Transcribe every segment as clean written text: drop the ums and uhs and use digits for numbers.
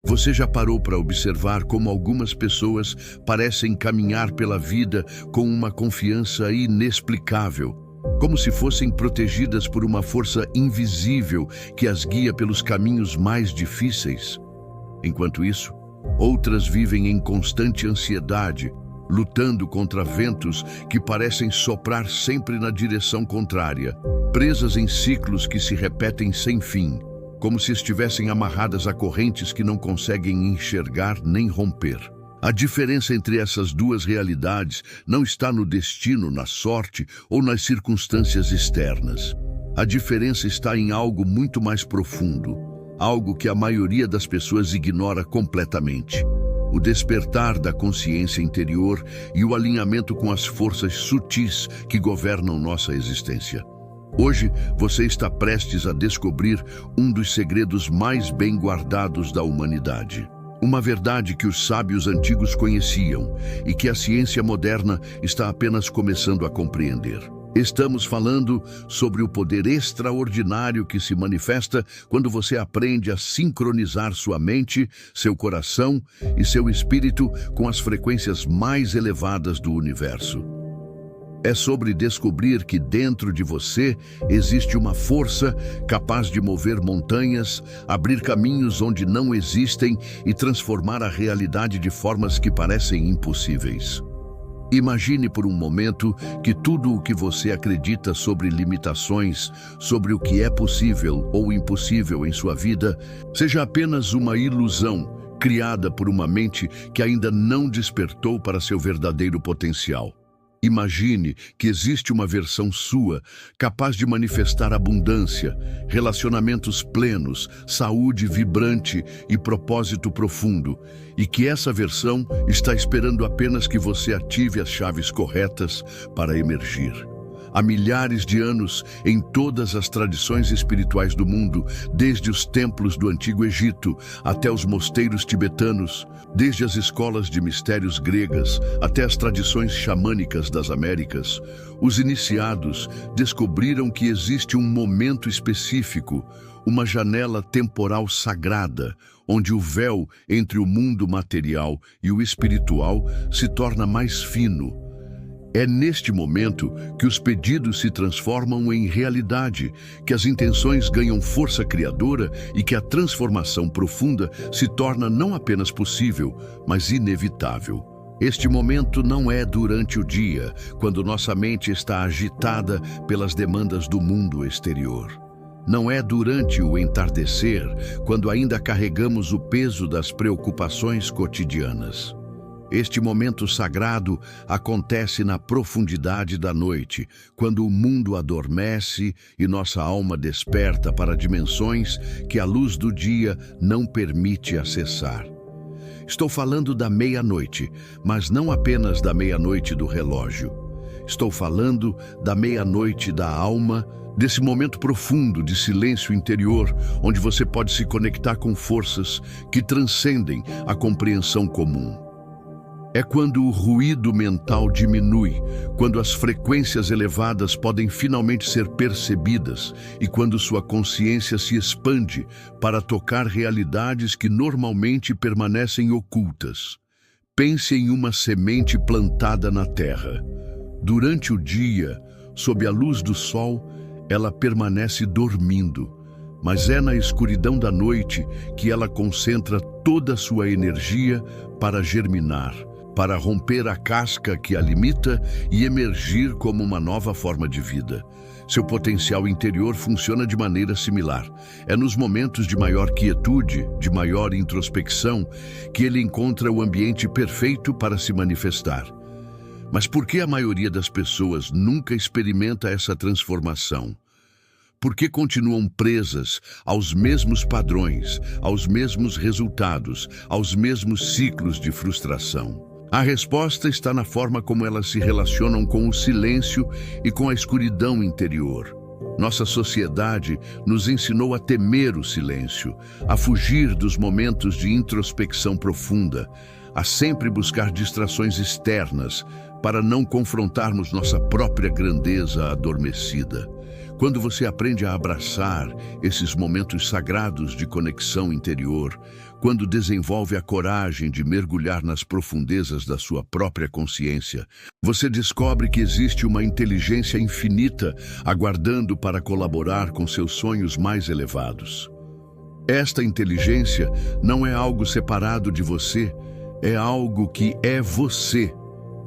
Você já parou para observar como algumas pessoas parecem caminhar pela vida com uma confiança inexplicável, como se fossem protegidas por uma força invisível que as guia pelos caminhos mais difíceis? Enquanto isso, outras vivem em constante ansiedade, lutando contra ventos que parecem soprar sempre na direção contrária, presas em ciclos que se repetem sem fim, como se estivessem amarradas a correntes que não conseguem enxergar nem romper. A diferença entre essas duas realidades não está no destino, na sorte ou nas circunstâncias externas. A diferença está em algo muito mais profundo, algo que a maioria das pessoas ignora completamente: o despertar da consciência interior e o alinhamento com as forças sutis que governam nossa existência. Hoje, você está prestes a descobrir um dos segredos mais bem guardados da humanidade. Uma verdade que os sábios antigos conheciam e que a ciência moderna está apenas começando a compreender. Estamos falando sobre o poder extraordinário que se manifesta quando você aprende a sincronizar sua mente, seu coração e seu espírito com as frequências mais elevadas do universo. É sobre descobrir que dentro de você existe uma força capaz de mover montanhas, abrir caminhos onde não existem e transformar a realidade de formas que parecem impossíveis. Imagine por um momento que tudo o que você acredita sobre limitações, sobre o que é possível ou impossível em sua vida, seja apenas uma ilusão criada por uma mente que ainda não despertou para seu verdadeiro potencial. Imagine que existe uma versão sua capaz de manifestar abundância, relacionamentos plenos, saúde vibrante e propósito profundo, e que essa versão está esperando apenas que você ative as chaves corretas para emergir. Há milhares de anos, em todas as tradições espirituais do mundo, desde os templos do Antigo Egito até os mosteiros tibetanos, desde as escolas de mistérios gregas até as tradições xamânicas das Américas, os iniciados descobriram que existe um momento específico, uma janela temporal sagrada, onde o véu entre o mundo material e o espiritual se torna mais fino. É neste momento que os pedidos se transformam em realidade, que as intenções ganham força criadora e que a transformação profunda se torna não apenas possível, mas inevitável. Este momento não é durante o dia, quando nossa mente está agitada pelas demandas do mundo exterior. Não é durante o entardecer, quando ainda carregamos o peso das preocupações cotidianas. Este momento sagrado acontece na profundidade da noite, quando o mundo adormece e nossa alma desperta para dimensões que a luz do dia não permite acessar. Estou falando da meia-noite, mas não apenas da meia-noite do relógio. Estou falando da meia-noite da alma, desse momento profundo de silêncio interior, onde você pode se conectar com forças que transcendem a compreensão comum. É quando o ruído mental diminui, quando as frequências elevadas podem finalmente ser percebidas e quando sua consciência se expande para tocar realidades que normalmente permanecem ocultas. Pense em uma semente plantada na terra. Durante o dia, sob a luz do sol, ela permanece dormindo, mas é na escuridão da noite que ela concentra toda a sua energia para germinar, para romper a casca que a limita e emergir como uma nova forma de vida. Seu potencial interior funciona de maneira similar. É nos momentos de maior quietude, de maior introspecção, que ele encontra o ambiente perfeito para se manifestar. Mas por que a maioria das pessoas nunca experimenta essa transformação? Por que continuam presas aos mesmos padrões, aos mesmos resultados, aos mesmos ciclos de frustração? A resposta está na forma como elas se relacionam com o silêncio e com a escuridão interior. Nossa sociedade nos ensinou a temer o silêncio, a fugir dos momentos de introspecção profunda, a sempre buscar distrações externas para não confrontarmos nossa própria grandeza adormecida. Quando você aprende a abraçar esses momentos sagrados de conexão interior, quando desenvolve a coragem de mergulhar nas profundezas da sua própria consciência, você descobre que existe uma inteligência infinita aguardando para colaborar com seus sonhos mais elevados. Esta inteligência não é algo separado de você, é algo que é você,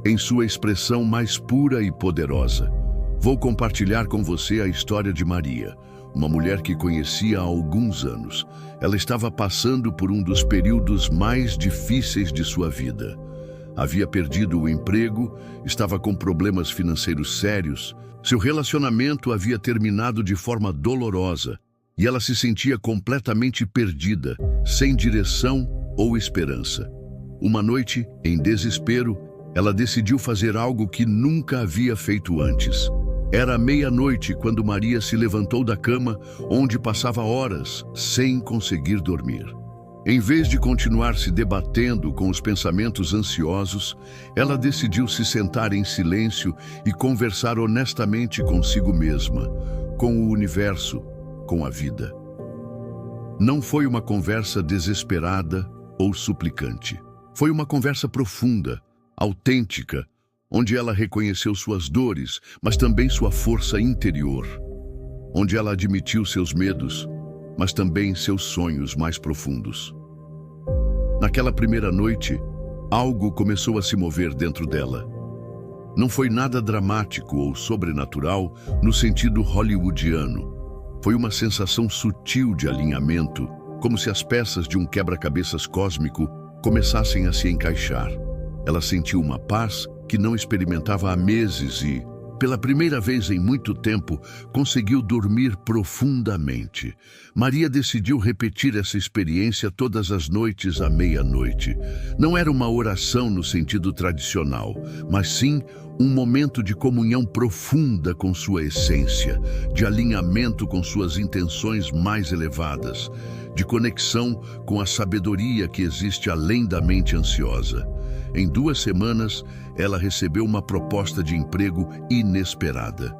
em sua expressão mais pura e poderosa. Vou compartilhar com você a história de Maria, uma mulher que conheci há alguns anos. Ela estava passando por um dos períodos mais difíceis de sua vida. Havia perdido o emprego, estava com problemas financeiros sérios, seu relacionamento havia terminado de forma dolorosa e ela se sentia completamente perdida, sem direção ou esperança. Uma noite, em desespero, ela decidiu fazer algo que nunca havia feito antes. Era meia-noite quando Maria se levantou da cama, onde passava horas sem conseguir dormir. Em vez de continuar se debatendo com os pensamentos ansiosos, ela decidiu se sentar em silêncio e conversar honestamente consigo mesma, com o universo, com a vida. Não foi uma conversa desesperada ou suplicante. Foi uma conversa profunda, autêntica, onde ela reconheceu suas dores, mas também sua força interior. Onde ela admitiu seus medos, mas também seus sonhos mais profundos. Naquela primeira noite, algo começou a se mover dentro dela. Não foi nada dramático ou sobrenatural no sentido hollywoodiano. Foi uma sensação sutil de alinhamento, como se as peças de um quebra-cabeças cósmico começassem a se encaixar. Ela sentiu uma paz que não experimentava há meses e, pela primeira vez em muito tempo, conseguiu dormir profundamente. Maria decidiu repetir essa experiência todas as noites à meia-noite. Não era uma oração no sentido tradicional, mas sim um momento de comunhão profunda com sua essência, de alinhamento com suas intenções mais elevadas, de conexão com a sabedoria que existe além da mente ansiosa. Em 2 semanas, ela recebeu uma proposta de emprego inesperada.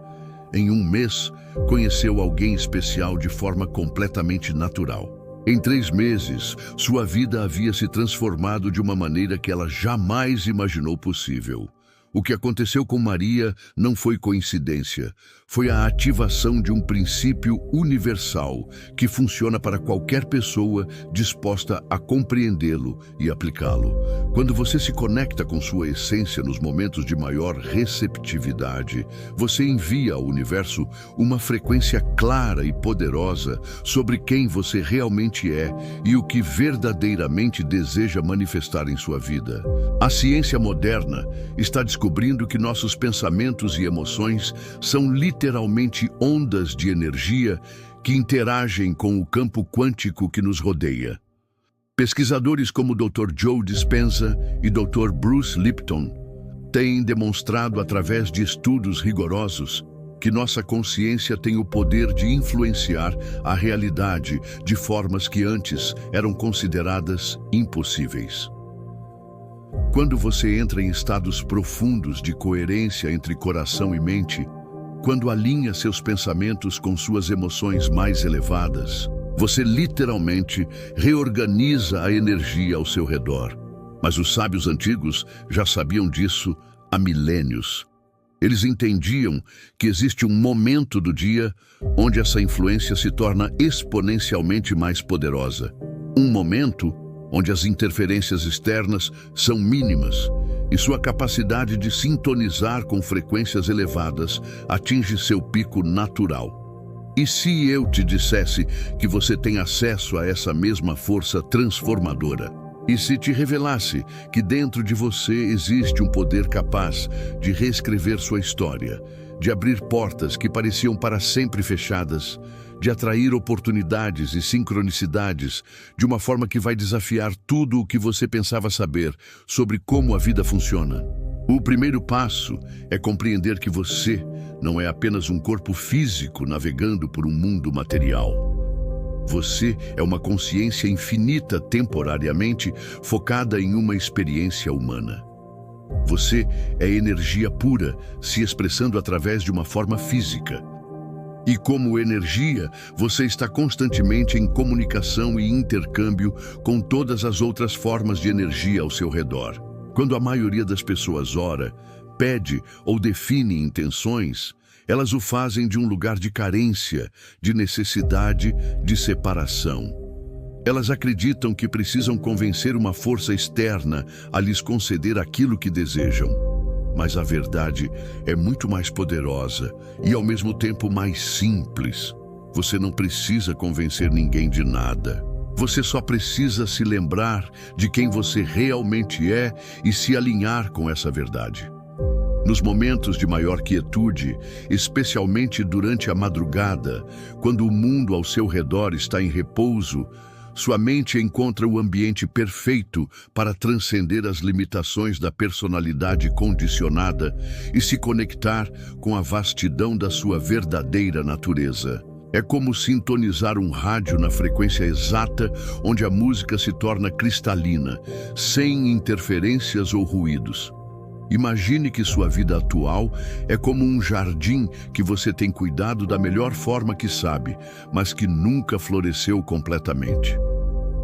Em 1 mês, conheceu alguém especial de forma completamente natural. Em 3 meses, sua vida havia se transformado de uma maneira que ela jamais imaginou possível. O que aconteceu com Maria não foi coincidência, foi a ativação de um princípio universal que funciona para qualquer pessoa disposta a compreendê-lo e aplicá-lo. Quando você se conecta com sua essência nos momentos de maior receptividade, você envia ao universo uma frequência clara e poderosa sobre quem você realmente é e o que verdadeiramente deseja manifestar em sua vida. A ciência moderna está descobrindo que nossos pensamentos e emoções são literalmente ondas de energia que interagem com o campo quântico que nos rodeia. Pesquisadores como o Dr. Joe Dispenza e Dr. Bruce Lipton têm demonstrado através de estudos rigorosos que nossa consciência tem o poder de influenciar a realidade de formas que antes eram consideradas impossíveis. Quando você entra em estados profundos de coerência entre coração e mente, quando alinha seus pensamentos com suas emoções mais elevadas, você literalmente reorganiza a energia ao seu redor. Mas os sábios antigos já sabiam disso há milênios. Eles entendiam que existe um momento do dia onde essa influência se torna exponencialmente mais poderosa. Um momento onde as interferências externas são mínimas e sua capacidade de sintonizar com frequências elevadas atinge seu pico natural. E se eu te dissesse que você tem acesso a essa mesma força transformadora? E se te revelasse que dentro de você existe um poder capaz de reescrever sua história, de abrir portas que pareciam para sempre fechadas, de atrair oportunidades e sincronicidades de uma forma que vai desafiar tudo o que você pensava saber sobre como a vida funciona? O primeiro passo é compreender que você não é apenas um corpo físico navegando por um mundo material. Você é uma consciência infinita temporariamente focada em uma experiência humana. Você é energia pura se expressando através de uma forma física. E como energia, você está constantemente em comunicação e intercâmbio com todas as outras formas de energia ao seu redor. Quando a maioria das pessoas ora, pede ou define intenções, elas o fazem de um lugar de carência, de necessidade, de separação. Elas acreditam que precisam convencer uma força externa a lhes conceder aquilo que desejam. Mas a verdade é muito mais poderosa e, ao mesmo tempo, mais simples. Você não precisa convencer ninguém de nada. Você só precisa se lembrar de quem você realmente é e se alinhar com essa verdade. Nos momentos de maior quietude, especialmente durante a madrugada, quando o mundo ao seu redor está em repouso, sua mente encontra o ambiente perfeito para transcender as limitações da personalidade condicionada e se conectar com a vastidão da sua verdadeira natureza. É como sintonizar um rádio na frequência exata, onde a música se torna cristalina, sem interferências ou ruídos. Imagine que sua vida atual é como um jardim que você tem cuidado da melhor forma que sabe, mas que nunca floresceu completamente.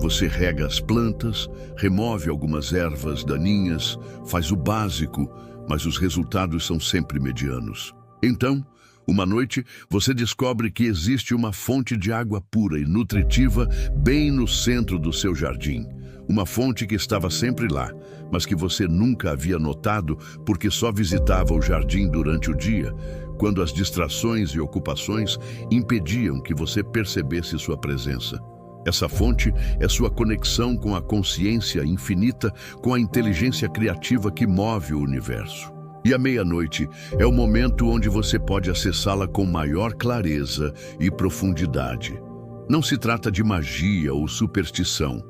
Você rega as plantas, remove algumas ervas daninhas, faz o básico, mas os resultados são sempre medianos. Então, uma noite, você descobre que existe uma fonte de água pura e nutritiva bem no centro do seu jardim. Uma fonte que estava sempre lá, mas que você nunca havia notado porque só visitava o jardim durante o dia, quando as distrações e ocupações impediam que você percebesse sua presença. Essa fonte é sua conexão com a consciência infinita, com a inteligência criativa que move o universo. E à meia-noite é o momento onde você pode acessá-la com maior clareza e profundidade. Não se trata de magia ou superstição,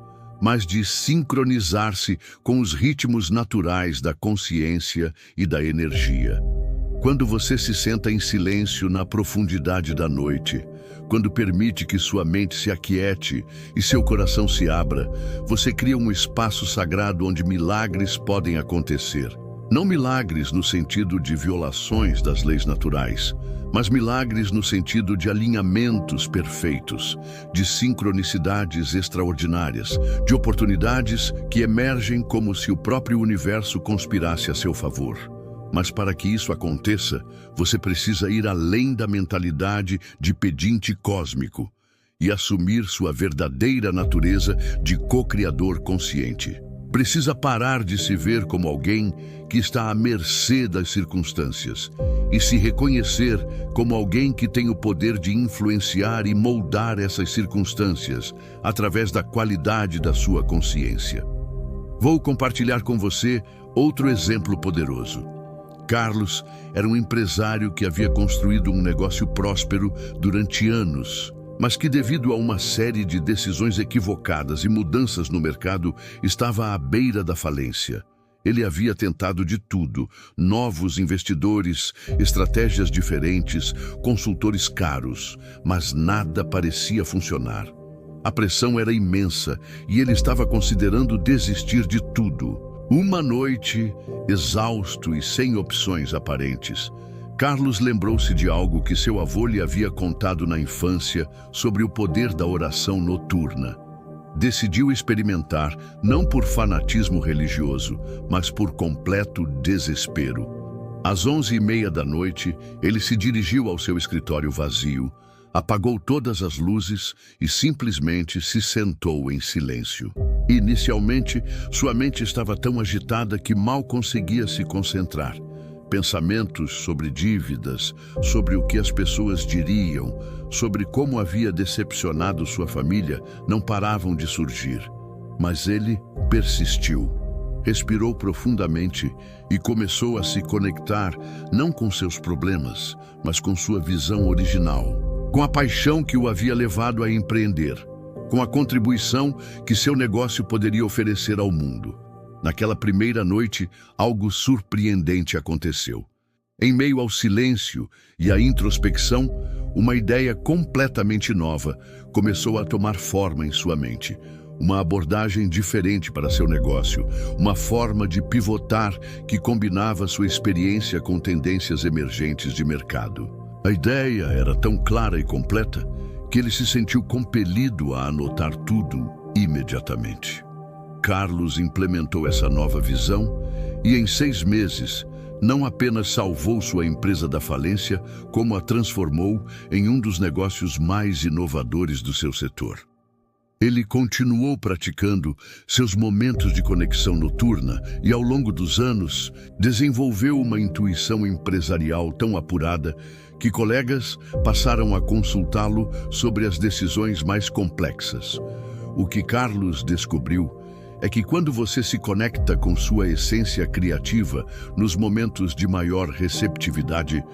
mas de sincronizar-se com os ritmos naturais da consciência e da energia. Quando você se senta em silêncio na profundidade da noite, quando permite que sua mente se aquiete e seu coração se abra, você cria um espaço sagrado onde milagres podem acontecer. Não milagres no sentido de violações das leis naturais, mas milagres no sentido de alinhamentos perfeitos, de sincronicidades extraordinárias, de oportunidades que emergem como se o próprio universo conspirasse a seu favor. Mas para que isso aconteça, você precisa ir além da mentalidade de pedinte cósmico e assumir sua verdadeira natureza de co-criador consciente. Precisa parar de se ver como alguém que está à mercê das circunstâncias e se reconhecer como alguém que tem o poder de influenciar e moldar essas circunstâncias através da qualidade da sua consciência. Vou compartilhar com você outro exemplo poderoso. Carlos era um empresário que havia construído um negócio próspero durante anos, mas que, devido a uma série de decisões equivocadas e mudanças no mercado, estava à beira da falência. Ele havia tentado de tudo: novos investidores, estratégias diferentes, consultores caros, mas nada parecia funcionar. A pressão era imensa e ele estava considerando desistir de tudo. Uma noite, exausto e sem opções aparentes, Carlos lembrou-se de algo que seu avô lhe havia contado na infância sobre o poder da oração noturna. Decidiu experimentar, não por fanatismo religioso, mas por completo desespero. Às 11h30 da noite, ele se dirigiu ao seu escritório vazio, apagou todas as luzes e simplesmente se sentou em silêncio. Inicialmente, sua mente estava tão agitada que mal conseguia se concentrar. Pensamentos sobre dívidas, sobre o que as pessoas diriam, sobre como havia decepcionado sua família, não paravam de surgir. Mas ele persistiu. Respirou profundamente e começou a se conectar não com seus problemas, mas com sua visão original, com a paixão que o havia levado a empreender, com a contribuição que seu negócio poderia oferecer ao mundo. Naquela primeira noite, algo surpreendente aconteceu. Em meio ao silêncio e à introspecção, uma ideia completamente nova começou a tomar forma em sua mente. Uma abordagem diferente para seu negócio, uma forma de pivotar que combinava sua experiência com tendências emergentes de mercado. A ideia era tão clara e completa que ele se sentiu compelido a anotar tudo imediatamente. Carlos implementou essa nova visão e, em 6 meses, não apenas salvou sua empresa da falência, como a transformou em um dos negócios mais inovadores do seu setor. Ele continuou praticando seus momentos de conexão noturna e, ao longo dos anos, desenvolveu uma intuição empresarial tão apurada que colegas passaram a consultá-lo sobre as decisões mais complexas. O que Carlos descobriu é que quando você se conecta com sua essência criativa nos momentos de maior receptividade,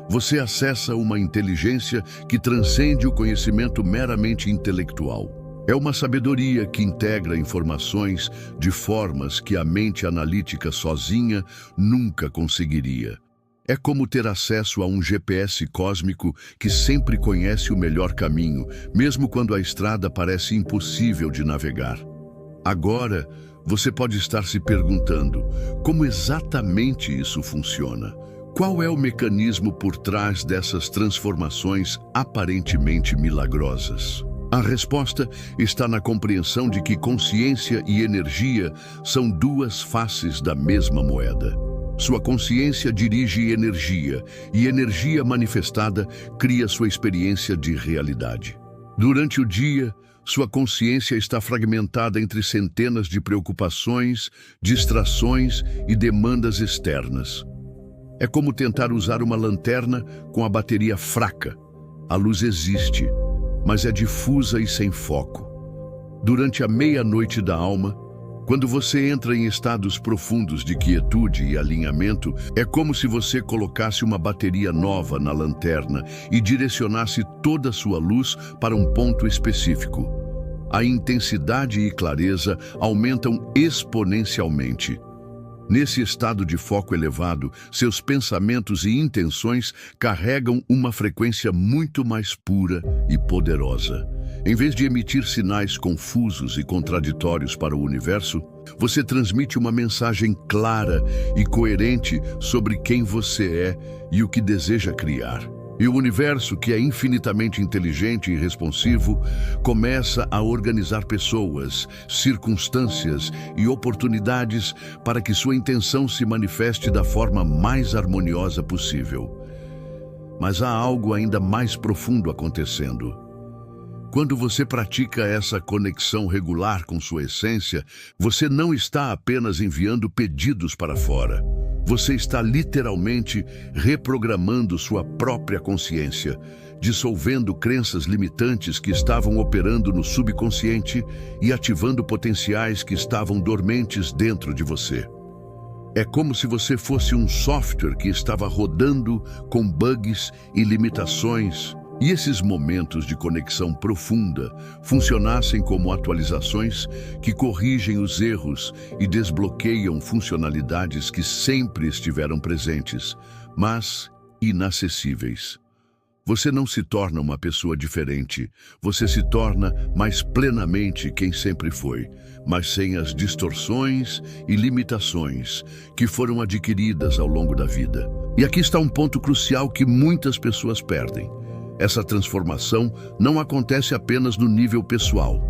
você acessa uma inteligência que transcende o conhecimento meramente intelectual. É uma sabedoria que integra informações de formas que a mente analítica sozinha nunca conseguiria. É como ter acesso a um GPS cósmico que sempre conhece o melhor caminho, mesmo quando a estrada parece impossível de navegar. Agora, você pode estar se perguntando como exatamente isso funciona. Qual é o mecanismo por trás dessas transformações aparentemente milagrosas? A resposta está na compreensão de que consciência e energia são 2 faces da mesma moeda. Sua consciência dirige energia, e energia manifestada cria sua experiência de realidade. Durante o dia, sua consciência está fragmentada entre centenas de preocupações, distrações e demandas externas. É como tentar usar uma lanterna com a bateria fraca. A luz existe, mas é difusa e sem foco. Durante a meia-noite da alma, quando você entra em estados profundos de quietude e alinhamento, é como se você colocasse uma bateria nova na lanterna e direcionasse toda a sua luz para um ponto específico. A intensidade e clareza aumentam exponencialmente. Nesse estado de foco elevado, seus pensamentos e intenções carregam uma frequência muito mais pura e poderosa. Em vez de emitir sinais confusos e contraditórios para o universo, você transmite uma mensagem clara e coerente sobre quem você é e o que deseja criar. E o universo, que é infinitamente inteligente e responsivo, começa a organizar pessoas, circunstâncias e oportunidades para que sua intenção se manifeste da forma mais harmoniosa possível. Mas há algo ainda mais profundo acontecendo. Quando você pratica essa conexão regular com sua essência, você não está apenas enviando pedidos para fora. Você está literalmente reprogramando sua própria consciência, dissolvendo crenças limitantes que estavam operando no subconsciente e ativando potenciais que estavam dormentes dentro de você. É como se você fosse um software que estava rodando com bugs e limitações, e esses momentos de conexão profunda funcionassem como atualizações que corrigem os erros e desbloqueiam funcionalidades que sempre estiveram presentes, mas inacessíveis. Você não se torna uma pessoa diferente, você se torna mais plenamente quem sempre foi, mas sem as distorções e limitações que foram adquiridas ao longo da vida. E aqui está um ponto crucial que muitas pessoas perdem. Essa transformação não acontece apenas no nível pessoal.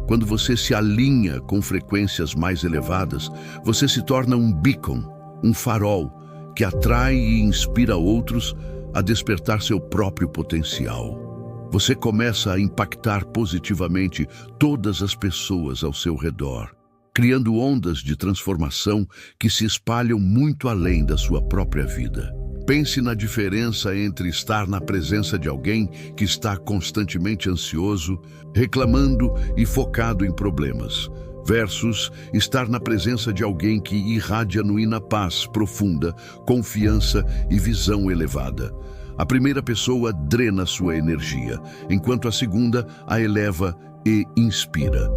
Quando você se alinha com frequências mais elevadas, você se torna um beacon, um farol, que atrai e inspira outros a despertar seu próprio potencial. Você começa a impactar positivamente todas as pessoas ao seu redor, criando ondas de transformação que se espalham muito além da sua própria vida. Pense na diferença entre estar na presença de alguém que está constantemente ansioso, reclamando e focado em problemas, versus estar na presença de alguém que irradia genuína paz profunda, confiança e visão elevada. A primeira pessoa drena sua energia, enquanto a segunda a eleva e inspira.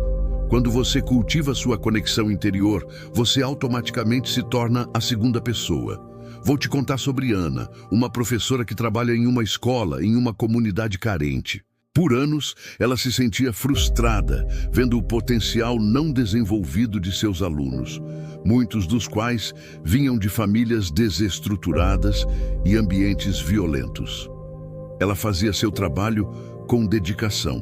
Quando você cultiva sua conexão interior, você automaticamente se torna a segunda pessoa. Vou te contar sobre Ana, uma professora que trabalha em uma escola, em uma comunidade carente. Por anos, ela se sentia frustrada, vendo o potencial não desenvolvido de seus alunos, muitos dos quais vinham de famílias desestruturadas e ambientes violentos. Ela fazia seu trabalho com dedicação,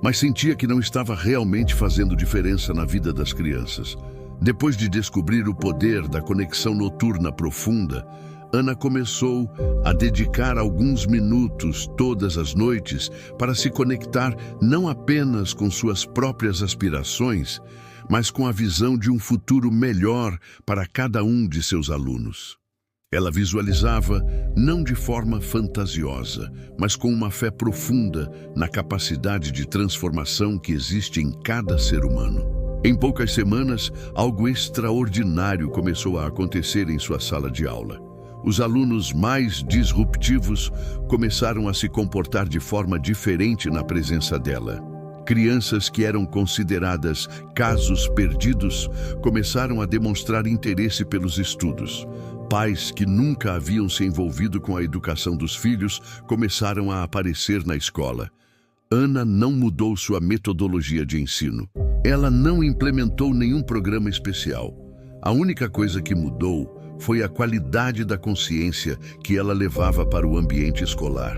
mas sentia que não estava realmente fazendo diferença na vida das crianças. Depois de descobrir o poder da conexão noturna profunda, Ana começou a dedicar alguns minutos todas as noites para se conectar não apenas com suas próprias aspirações, mas com a visão de um futuro melhor para cada um de seus alunos. Ela visualizava, não de forma fantasiosa, mas com uma fé profunda na capacidade de transformação que existe em cada ser humano. Em poucas semanas, algo extraordinário começou a acontecer em sua sala de aula. Os alunos mais disruptivos começaram a se comportar de forma diferente na presença dela. Crianças que eram consideradas casos perdidos começaram a demonstrar interesse pelos estudos. Pais que nunca haviam se envolvido com a educação dos filhos começaram a aparecer na escola. Ana não mudou sua metodologia de ensino. Ela não implementou nenhum programa especial. A única coisa que mudou foi a qualidade da consciência que ela levava para o ambiente escolar.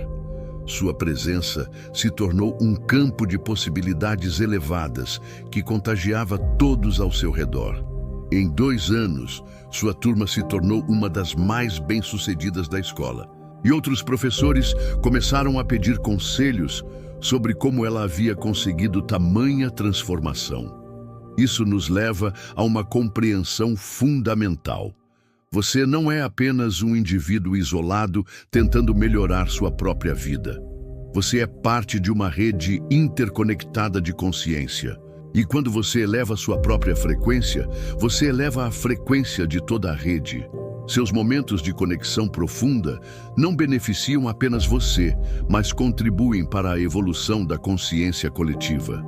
Sua presença se tornou um campo de possibilidades elevadas que contagiava todos ao seu redor. Em 2 anos, sua turma se tornou uma das mais bem-sucedidas da escola. E outros professores começaram a pedir conselhos sobre como ela havia conseguido tamanha transformação. Isso nos leva a uma compreensão fundamental. Você não é apenas um indivíduo isolado tentando melhorar sua própria vida. Você é parte de uma rede interconectada de consciência. E quando você eleva sua própria frequência, você eleva a frequência de toda a rede. Seus momentos de conexão profunda não beneficiam apenas você, mas contribuem para a evolução da consciência coletiva.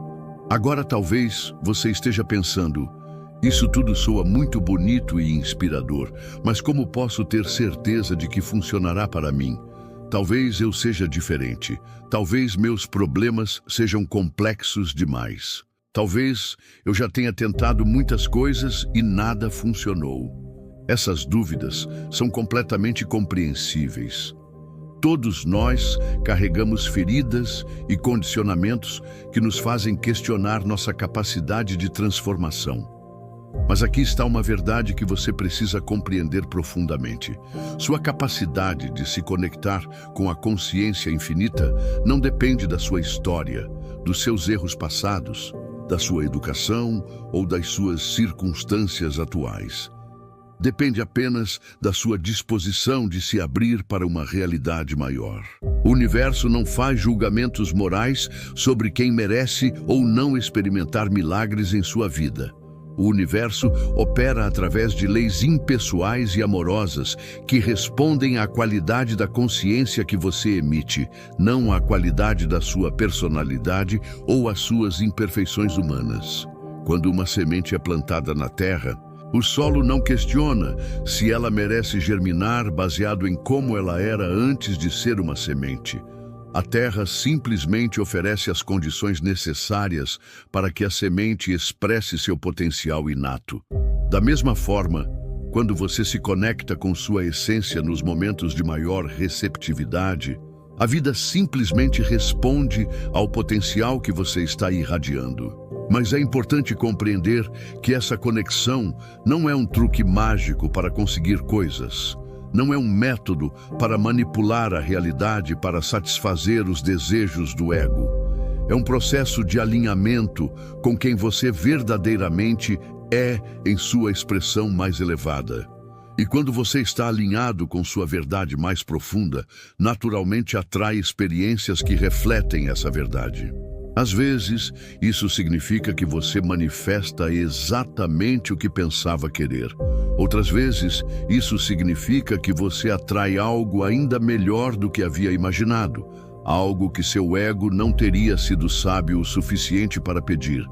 Agora talvez você esteja pensando: isso tudo soa muito bonito e inspirador, mas como posso ter certeza de que funcionará para mim? Talvez eu seja diferente. Talvez meus problemas sejam complexos demais. Talvez eu já tenha tentado muitas coisas e nada funcionou. Essas dúvidas são completamente compreensíveis. Todos nós carregamos feridas e condicionamentos que nos fazem questionar nossa capacidade de transformação. Mas aqui está uma verdade que você precisa compreender profundamente. Sua capacidade de se conectar com a consciência infinita não depende da sua história, dos seus erros passados, da sua educação ou das suas circunstâncias atuais. Depende apenas da sua disposição de se abrir para uma realidade maior. O universo não faz julgamentos morais sobre quem merece ou não experimentar milagres em sua vida. O universo opera através de leis impessoais e amorosas que respondem à qualidade da consciência que você emite, não à qualidade da sua personalidade ou às suas imperfeições humanas. Quando uma semente é plantada na terra, o solo não questiona se ela merece germinar baseado em como ela era antes de ser uma semente. A terra simplesmente oferece as condições necessárias para que a semente expresse seu potencial inato. Da mesma forma, quando você se conecta com sua essência nos momentos de maior receptividade, a vida simplesmente responde ao potencial que você está irradiando. Mas é importante compreender que essa conexão não é um truque mágico para conseguir coisas. Não é um método para manipular a realidade para satisfazer os desejos do ego. É um processo de alinhamento com quem você verdadeiramente é em sua expressão mais elevada. E quando você está alinhado com sua verdade mais profunda, naturalmente atrai experiências que refletem essa verdade. Às vezes, isso significa que você manifesta exatamente o que pensava querer. Outras vezes, isso significa que você atrai algo ainda melhor do que havia imaginado, algo que seu ego não teria sido sábio o suficiente para pedir.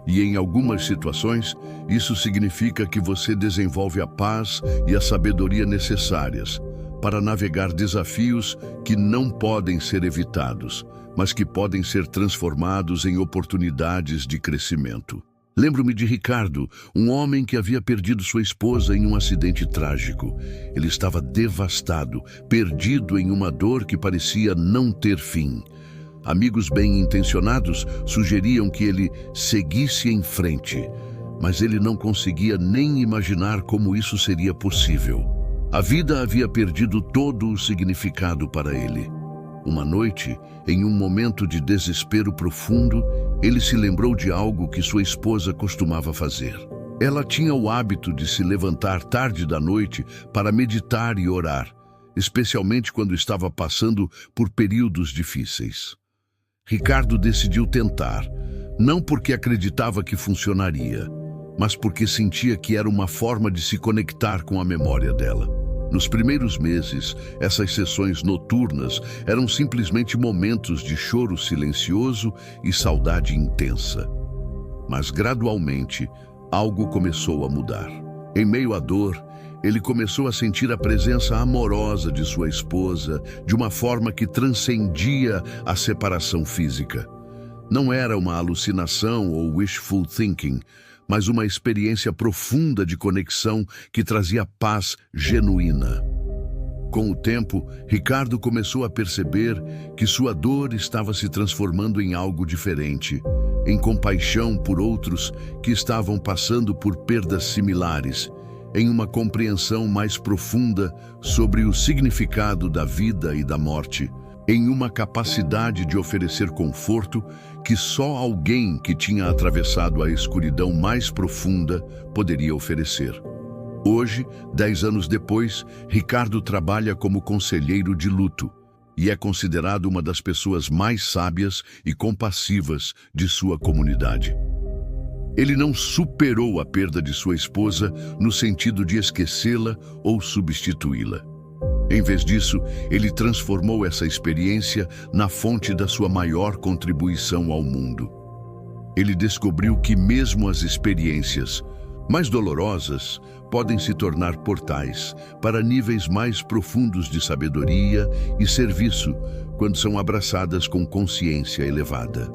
E em algumas situações, isso significa que você desenvolve a paz e a sabedoria necessárias para navegar desafios que não podem ser evitados, mas que podem ser transformados em oportunidades de crescimento. Lembro-me de Ricardo, um homem que havia perdido sua esposa em um acidente trágico. Ele estava devastado, perdido em uma dor que parecia não ter fim. Amigos bem-intencionados sugeriam que ele seguisse em frente, mas ele não conseguia nem imaginar como isso seria possível. A vida havia perdido todo o significado para ele. Uma noite, em um momento de desespero profundo, ele se lembrou de algo que sua esposa costumava fazer. Ela tinha o hábito de se levantar tarde da noite para meditar e orar, especialmente quando estava passando por períodos difíceis. Ricardo decidiu tentar, não porque acreditava que funcionaria, mas porque sentia que era uma forma de se conectar com a memória dela. Nos primeiros meses, essas sessões noturnas eram simplesmente momentos de choro silencioso e saudade intensa. Mas gradualmente, algo começou a mudar. Em meio à dor, ele começou a sentir a presença amorosa de sua esposa de uma forma que transcendia a separação física. Não era uma alucinação ou wishful thinking, mas uma experiência profunda de conexão que trazia paz genuína. Com o tempo, Ricardo começou a perceber que sua dor estava se transformando em algo diferente, em compaixão por outros que estavam passando por perdas similares, em uma compreensão mais profunda sobre o significado da vida e da morte, em uma capacidade de oferecer conforto que só alguém que tinha atravessado a escuridão mais profunda poderia oferecer. Hoje, 10 anos depois, Ricardo trabalha como conselheiro de luto e é considerado uma das pessoas mais sábias e compassivas de sua comunidade. Ele não superou a perda de sua esposa no sentido de esquecê-la ou substituí-la. Em vez disso, ele transformou essa experiência na fonte da sua maior contribuição ao mundo. Ele descobriu que mesmo as experiências mais dolorosas podem se tornar portais para níveis mais profundos de sabedoria e serviço quando são abraçadas com consciência elevada.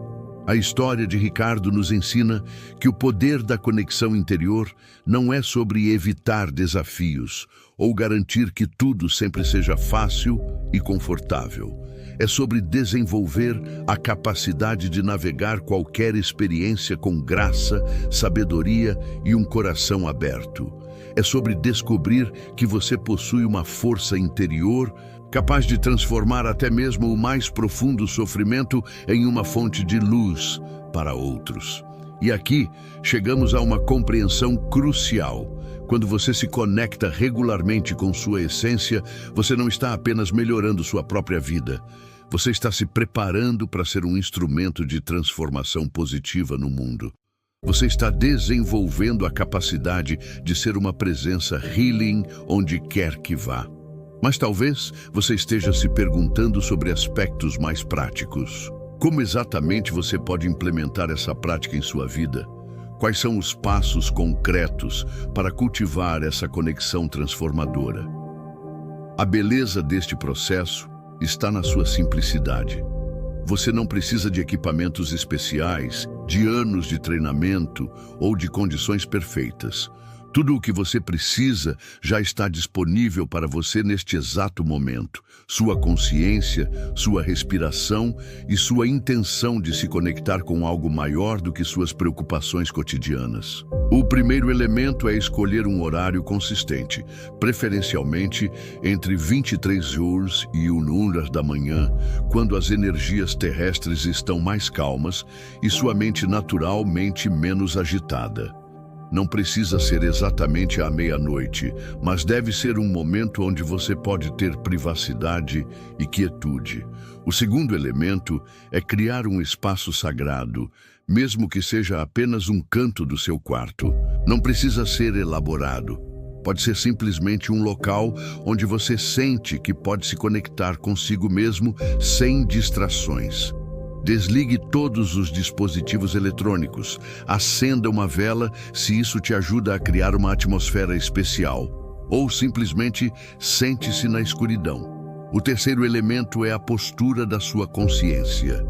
A história de Ricardo nos ensina que o poder da conexão interior não é sobre evitar desafios ou garantir que tudo sempre seja fácil e confortável. É sobre desenvolver a capacidade de navegar qualquer experiência com graça, sabedoria e um coração aberto. É sobre descobrir que você possui uma força interior capaz de transformar até mesmo o mais profundo sofrimento em uma fonte de luz para outros. E aqui chegamos a uma compreensão crucial. Quando você se conecta regularmente com sua essência, você não está apenas melhorando sua própria vida. Você está se preparando para ser um instrumento de transformação positiva no mundo. Você está desenvolvendo a capacidade de ser uma presença healing onde quer que vá. Mas talvez você esteja se perguntando sobre aspectos mais práticos. Como exatamente você pode implementar essa prática em sua vida? Quais são os passos concretos para cultivar essa conexão transformadora? A beleza deste processo está na sua simplicidade. Você não precisa de equipamentos especiais, de anos de treinamento ou de condições perfeitas. Tudo o que você precisa já está disponível para você neste exato momento. Sua consciência, sua respiração e sua intenção de se conectar com algo maior do que suas preocupações cotidianas. O primeiro elemento é escolher um horário consistente, preferencialmente entre 23 joules e 1 da manhã, quando as energias terrestres estão mais calmas e sua mente naturalmente menos agitada. Não precisa ser exatamente à meia-noite, mas deve ser um momento onde você pode ter privacidade e quietude. O segundo elemento é criar um espaço sagrado, mesmo que seja apenas um canto do seu quarto. Não precisa ser elaborado. Pode ser simplesmente um local onde você sente que pode se conectar consigo mesmo sem distrações. Desligue todos os dispositivos eletrônicos. Acenda uma vela se isso te ajuda a criar uma atmosfera especial. Ou simplesmente sente-se na escuridão. O terceiro elemento é a postura da sua consciência.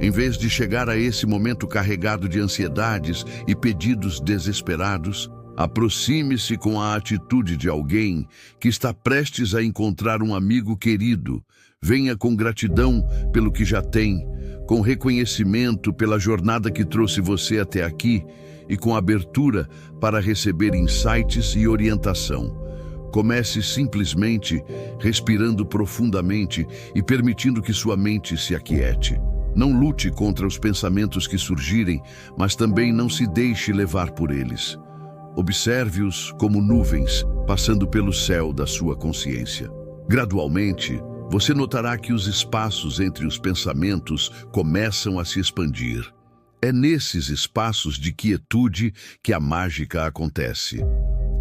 Em vez de chegar a esse momento carregado de ansiedades e pedidos desesperados, aproxime-se com a atitude de alguém que está prestes a encontrar um amigo querido. Venha com gratidão pelo que já tem, com reconhecimento pela jornada que trouxe você até aqui e com abertura para receber insights e orientação. Comece simplesmente respirando profundamente e permitindo que sua mente se aquiete. Não lute contra os pensamentos que surgirem, mas também não se deixe levar por eles. Observe-os como nuvens passando pelo céu da sua consciência. Gradualmente, você notará que os espaços entre os pensamentos começam a se expandir. É nesses espaços de quietude que a mágica acontece.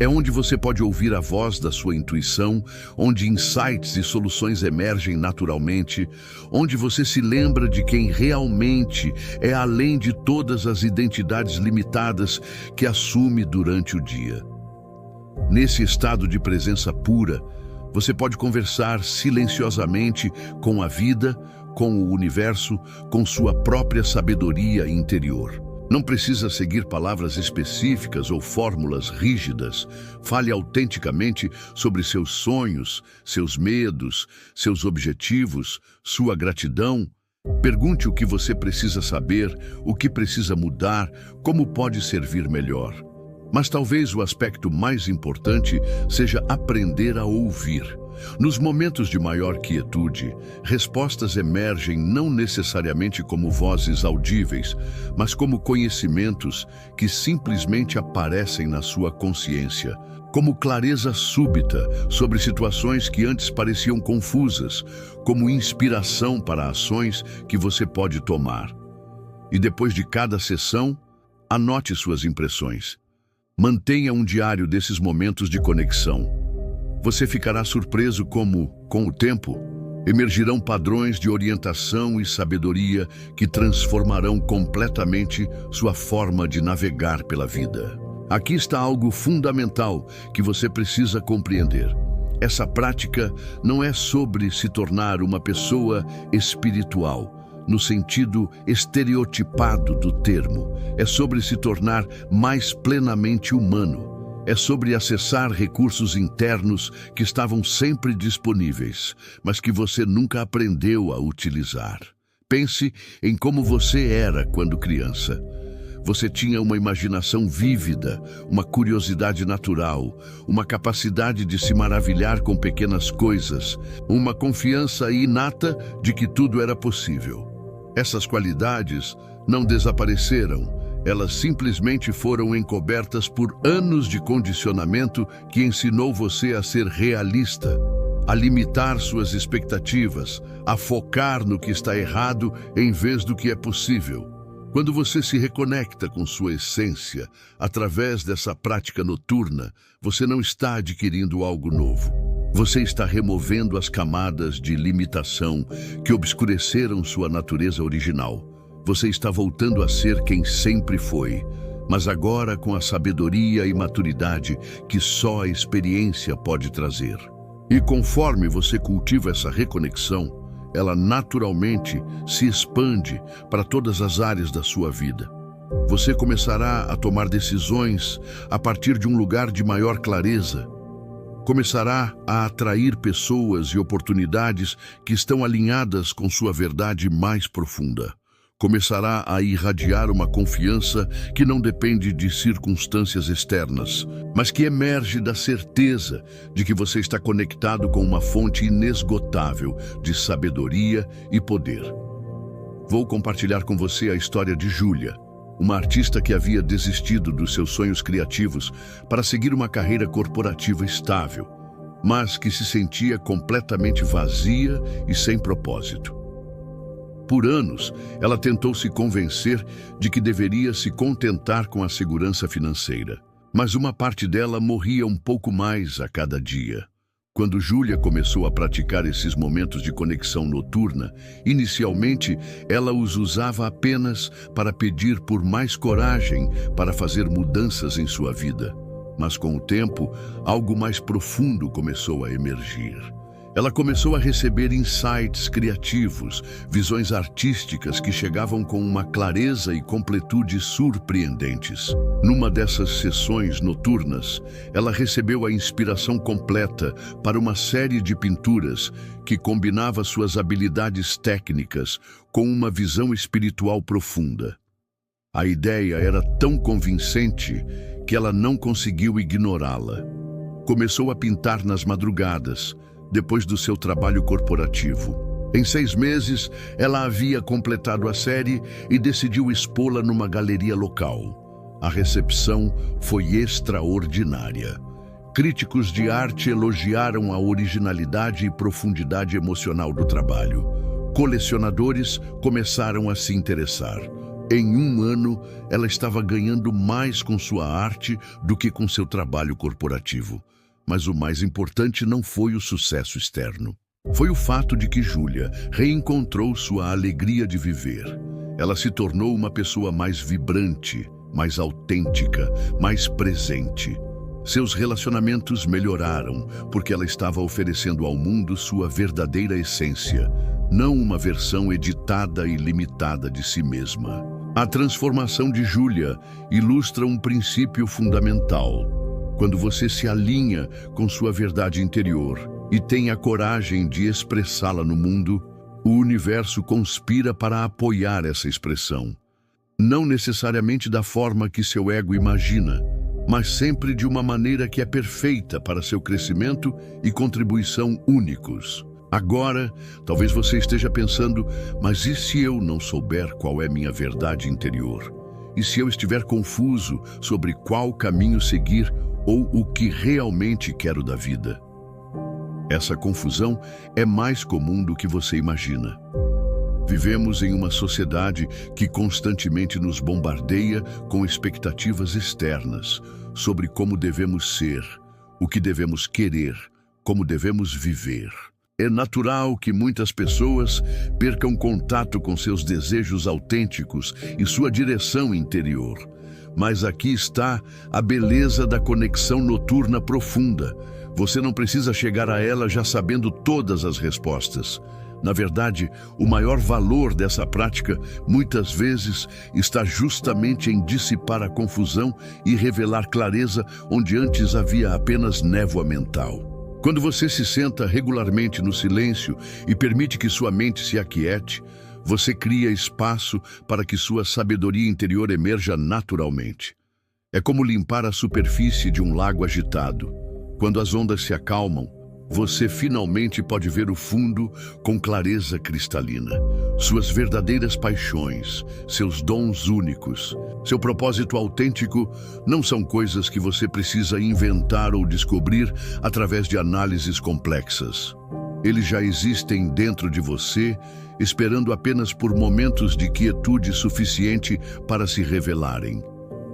É onde você pode ouvir a voz da sua intuição, onde insights e soluções emergem naturalmente, onde você se lembra de quem realmente é além de todas as identidades limitadas que assume durante o dia. Nesse estado de presença pura, você pode conversar silenciosamente com a vida, com o universo, com sua própria sabedoria interior. Não precisa seguir palavras específicas ou fórmulas rígidas. Fale autenticamente sobre seus sonhos, seus medos, seus objetivos, sua gratidão. Pergunte o que você precisa saber, o que precisa mudar, como pode servir melhor. Mas talvez o aspecto mais importante seja aprender a ouvir. Nos momentos de maior quietude, respostas emergem não necessariamente como vozes audíveis, mas como conhecimentos que simplesmente aparecem na sua consciência, como clareza súbita sobre situações que antes pareciam confusas, como inspiração para ações que você pode tomar. E depois de cada sessão, anote suas impressões. Mantenha um diário desses momentos de conexão. Você ficará surpreso como, com o tempo, emergirão padrões de orientação e sabedoria que transformarão completamente sua forma de navegar pela vida. Aqui está algo fundamental que você precisa compreender. Essa prática não é sobre se tornar uma pessoa espiritual, no sentido estereotipado do termo. É sobre se tornar mais plenamente humano. É sobre acessar recursos internos que estavam sempre disponíveis, mas que você nunca aprendeu a utilizar. Pense em como você era quando criança. Você tinha uma imaginação vívida, uma curiosidade natural, uma capacidade de se maravilhar com pequenas coisas, uma confiança inata de que tudo era possível. Essas qualidades não desapareceram. Elas simplesmente foram encobertas por anos de condicionamento que ensinou você a ser realista, a limitar suas expectativas, a focar no que está errado em vez do que é possível. Quando você se reconecta com sua essência, através dessa prática noturna, você não está adquirindo algo novo. Você está removendo as camadas de limitação que obscureceram sua natureza original. Você está voltando a ser quem sempre foi, mas agora com a sabedoria e maturidade que só a experiência pode trazer. E conforme você cultiva essa reconexão, ela naturalmente se expande para todas as áreas da sua vida. Você começará a tomar decisões a partir de um lugar de maior clareza. Começará a atrair pessoas e oportunidades que estão alinhadas com sua verdade mais profunda. Começará a irradiar uma confiança que não depende de circunstâncias externas, mas que emerge da certeza de que você está conectado com uma fonte inesgotável de sabedoria e poder. Vou compartilhar com você a história de Júlia, uma artista que havia desistido dos seus sonhos criativos para seguir uma carreira corporativa estável, mas que se sentia completamente vazia e sem propósito. Por anos, ela tentou se convencer de que deveria se contentar com a segurança financeira, mas uma parte dela morria um pouco mais a cada dia. Quando Júlia começou a praticar esses momentos de conexão noturna, inicialmente ela os usava apenas para pedir por mais coragem para fazer mudanças em sua vida. Mas com o tempo, algo mais profundo começou a emergir. Ela começou a receber insights criativos, visões artísticas que chegavam com uma clareza e completude surpreendentes. Numa dessas sessões noturnas, ela recebeu a inspiração completa para uma série de pinturas que combinava suas habilidades técnicas com uma visão espiritual profunda. A ideia era tão convincente que ela não conseguiu ignorá-la. Começou a pintar nas madrugadas, depois do seu trabalho corporativo. Em 6 meses, ela havia completado a série e decidiu expô-la numa galeria local. A recepção foi extraordinária. Críticos de arte elogiaram a originalidade e profundidade emocional do trabalho. Colecionadores começaram a se interessar. Em 1 ano, ela estava ganhando mais com sua arte do que com seu trabalho corporativo. Mas o mais importante não foi o sucesso externo. Foi o fato de que Júlia reencontrou sua alegria de viver. Ela se tornou uma pessoa mais vibrante, mais autêntica, mais presente. Seus relacionamentos melhoraram porque ela estava oferecendo ao mundo sua verdadeira essência, não uma versão editada e limitada de si mesma. A transformação de Júlia ilustra um princípio fundamental. Quando você se alinha com sua verdade interior e tem a coragem de expressá-la no mundo, o universo conspira para apoiar essa expressão. Não necessariamente da forma que seu ego imagina, mas sempre de uma maneira que é perfeita para seu crescimento e contribuição únicos. Agora, talvez você esteja pensando, mas e se eu não souber qual é minha verdade interior? E se eu estiver confuso sobre qual caminho seguir ou o que realmente quero da vida? Essa confusão é mais comum do que você imagina. Vivemos em uma sociedade que constantemente nos bombardeia com expectativas externas sobre como devemos ser, o que devemos querer, como devemos viver. É natural que muitas pessoas percam contato com seus desejos autênticos e sua direção interior. Mas aqui está a beleza da conexão noturna profunda. Você não precisa chegar a ela já sabendo todas as respostas. Na verdade, o maior valor dessa prática, muitas vezes, está justamente em dissipar a confusão e revelar clareza onde antes havia apenas névoa mental. Quando você se senta regularmente no silêncio e permite que sua mente se aquiete, você cria espaço para que sua sabedoria interior emerja naturalmente. É como limpar a superfície de um lago agitado. Quando as ondas se acalmam, você finalmente pode ver o fundo com clareza cristalina. Suas verdadeiras paixões, seus dons únicos, seu propósito autêntico não são coisas que você precisa inventar ou descobrir através de análises complexas. Eles já existem dentro de você, esperando apenas por momentos de quietude suficiente para se revelarem.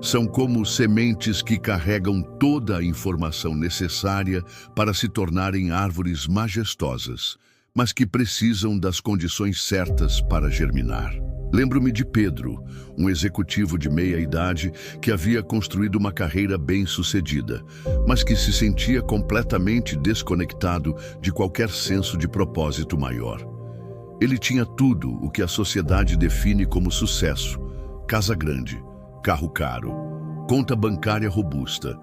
São como sementes que carregam toda a informação necessária para se tornarem árvores majestosas, mas que precisam das condições certas para germinar. Lembro-me de Pedro, um executivo de meia-idade que havia construído uma carreira bem-sucedida, mas que se sentia completamente desconectado de qualquer senso de propósito maior. Ele tinha tudo o que a sociedade define como sucesso: casa grande, carro caro, conta bancária robusta,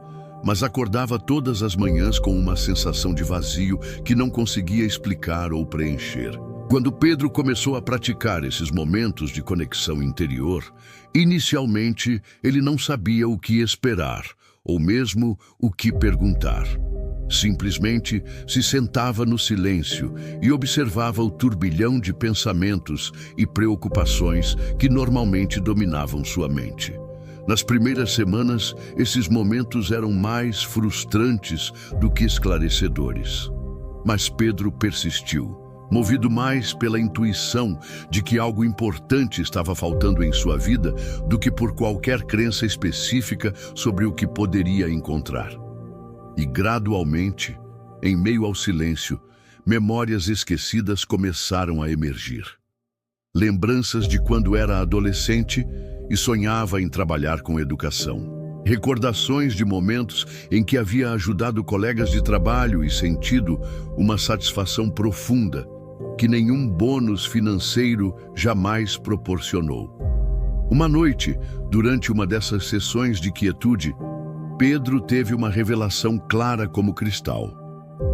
mas acordava todas as manhãs com uma sensação de vazio que não conseguia explicar ou preencher. Quando Pedro começou a praticar esses momentos de conexão interior, inicialmente ele não sabia o que esperar, ou mesmo o que perguntar. Simplesmente se sentava no silêncio e observava o turbilhão de pensamentos e preocupações que normalmente dominavam sua mente. Nas primeiras semanas, esses momentos eram mais frustrantes do que esclarecedores. Mas Pedro persistiu, movido mais pela intuição de que algo importante estava faltando em sua vida do que por qualquer crença específica sobre o que poderia encontrar. E gradualmente, em meio ao silêncio, memórias esquecidas começaram a emergir. Lembranças de quando era adolescente e sonhava em trabalhar com educação. Recordações de momentos em que havia ajudado colegas de trabalho e sentido uma satisfação profunda que nenhum bônus financeiro jamais proporcionou. Uma noite, durante uma dessas sessões de quietude, Pedro teve uma revelação clara como cristal.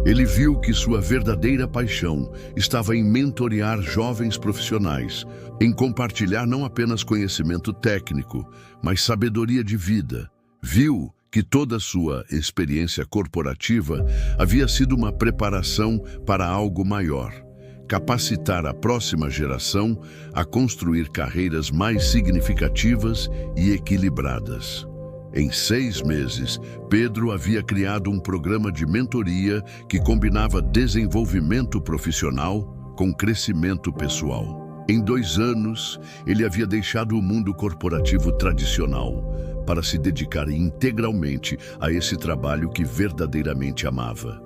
Ele viu que sua verdadeira paixão estava em mentorear jovens profissionais, em compartilhar não apenas conhecimento técnico, mas sabedoria de vida. Viu que toda a sua experiência corporativa havia sido uma preparação para algo maior: capacitar a próxima geração a construir carreiras mais significativas e equilibradas. Em 6 meses, Pedro havia criado um programa de mentoria que combinava desenvolvimento profissional com crescimento pessoal. Em 2 anos, ele havia deixado o mundo corporativo tradicional para se dedicar integralmente a esse trabalho que verdadeiramente amava.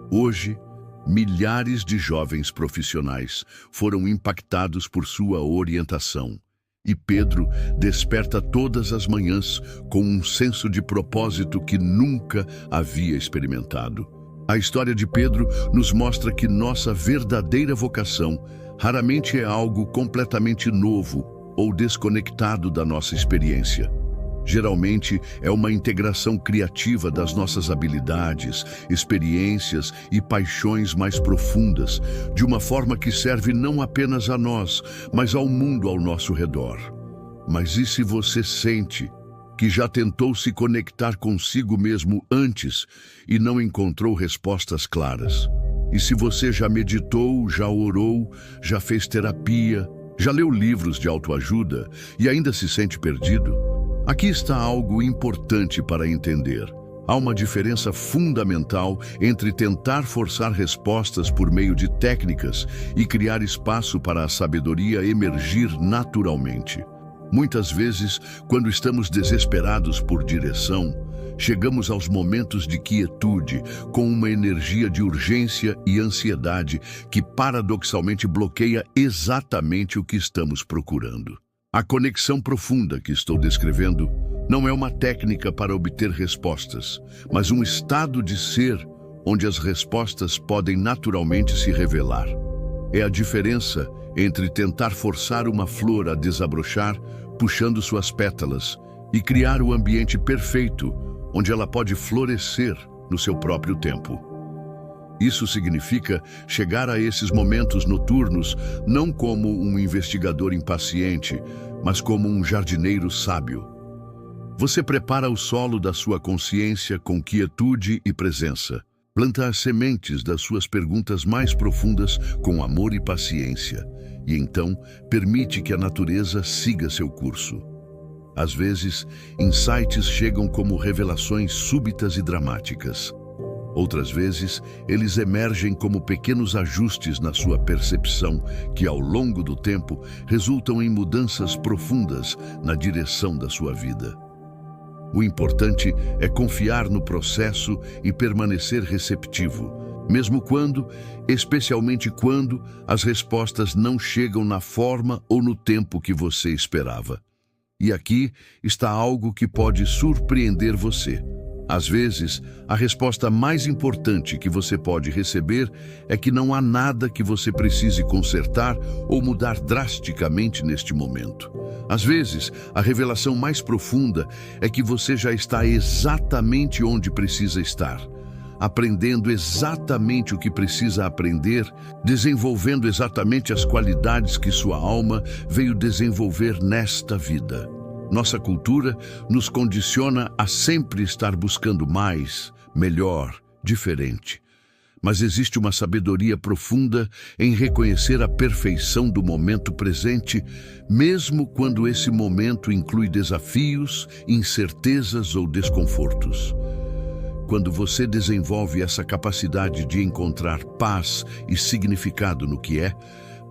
Hoje, milhares de jovens profissionais foram impactados por sua orientação. E Pedro desperta todas as manhãs com um senso de propósito que nunca havia experimentado. A história de Pedro nos mostra que nossa verdadeira vocação raramente é algo completamente novo ou desconectado da nossa experiência. Geralmente é uma integração criativa das nossas habilidades, experiências e paixões mais profundas, de uma forma que serve não apenas a nós, mas ao mundo ao nosso redor. Mas e se você sente que já tentou se conectar consigo mesmo antes e não encontrou respostas claras? E se você já meditou, já orou, já fez terapia, já leu livros de autoajuda e ainda se sente perdido? Aqui está algo importante para entender. Há uma diferença fundamental entre tentar forçar respostas por meio de técnicas e criar espaço para a sabedoria emergir naturalmente. Muitas vezes, quando estamos desesperados por direção, chegamos aos momentos de quietude com uma energia de urgência e ansiedade que paradoxalmente bloqueia exatamente o que estamos procurando. A conexão profunda que estou descrevendo não é uma técnica para obter respostas, mas um estado de ser onde as respostas podem naturalmente se revelar. É a diferença entre tentar forçar uma flor a desabrochar, puxando suas pétalas, e criar o ambiente perfeito, onde ela pode florescer no seu próprio tempo. Isso significa chegar a esses momentos noturnos não como um investigador impaciente, mas como um jardineiro sábio. Você prepara o solo da sua consciência com quietude e presença. Planta as sementes das suas perguntas mais profundas com amor e paciência, e então permite que a natureza siga seu curso. Às vezes, insights chegam como revelações súbitas e dramáticas. Outras vezes, eles emergem como pequenos ajustes na sua percepção que, ao longo do tempo, resultam em mudanças profundas na direção da sua vida. O importante é confiar no processo e permanecer receptivo, mesmo quando, especialmente quando, as respostas não chegam na forma ou no tempo que você esperava. E aqui está algo que pode surpreender você. Às vezes, a resposta mais importante que você pode receber é que não há nada que você precise consertar ou mudar drasticamente neste momento. Às vezes, a revelação mais profunda é que você já está exatamente onde precisa estar, aprendendo exatamente o que precisa aprender, desenvolvendo exatamente as qualidades que sua alma veio desenvolver nesta vida. Nossa cultura nos condiciona a sempre estar buscando mais, melhor, diferente. Mas existe uma sabedoria profunda em reconhecer a perfeição do momento presente, mesmo quando esse momento inclui desafios, incertezas ou desconfortos. Quando você desenvolve essa capacidade de encontrar paz e significado no que é,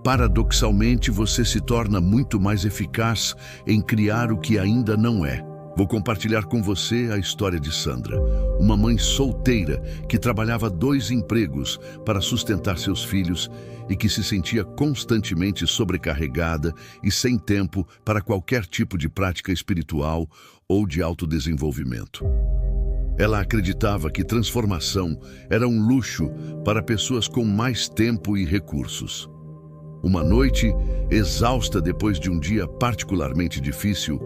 paradoxalmente, você se torna muito mais eficaz em criar o que ainda não é. Vou compartilhar com você a história de Sandra, uma mãe solteira que trabalhava 2 empregos para sustentar seus filhos e que se sentia constantemente sobrecarregada e sem tempo para qualquer tipo de prática espiritual ou de autodesenvolvimento. Ela acreditava que transformação era um luxo para pessoas com mais tempo e recursos. Uma noite, exausta depois de um dia particularmente difícil,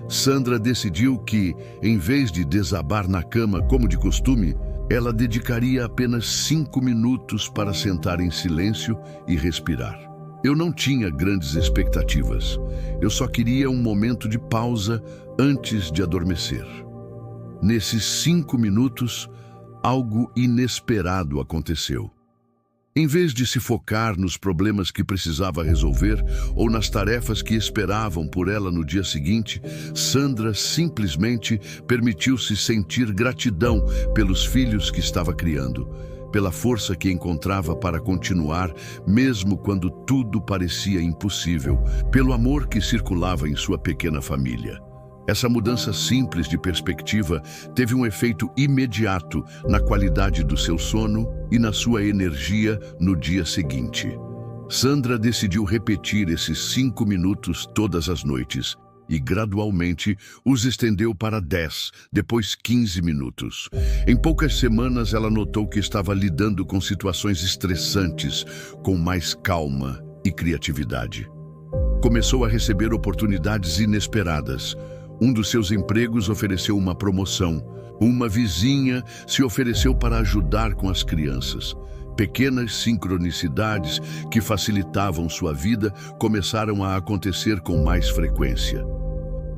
Sandra decidiu que, em vez de desabar na cama como de costume, ela dedicaria apenas 5 minutos para sentar em silêncio e respirar. Eu não tinha grandes expectativas. Eu só queria um momento de pausa antes de adormecer. Nesses 5 minutos, algo inesperado aconteceu. Em vez de se focar nos problemas que precisava resolver ou nas tarefas que esperavam por ela no dia seguinte, Sandra simplesmente permitiu-se sentir gratidão pelos filhos que estava criando, pela força que encontrava para continuar, mesmo quando tudo parecia impossível, pelo amor que circulava em sua pequena família. Essa mudança simples de perspectiva teve um efeito imediato na qualidade do seu sono e na sua energia no dia seguinte. Sandra decidiu repetir esses 5 minutos todas as noites e, gradualmente, os estendeu para 10, depois 15 minutos. Em poucas semanas, ela notou que estava lidando com situações estressantes com mais calma e criatividade. Começou a receber oportunidades inesperadas. Um dos seus empregos ofereceu uma promoção. Uma vizinha se ofereceu para ajudar com as crianças. Pequenas sincronicidades que facilitavam sua vida começaram a acontecer com mais frequência.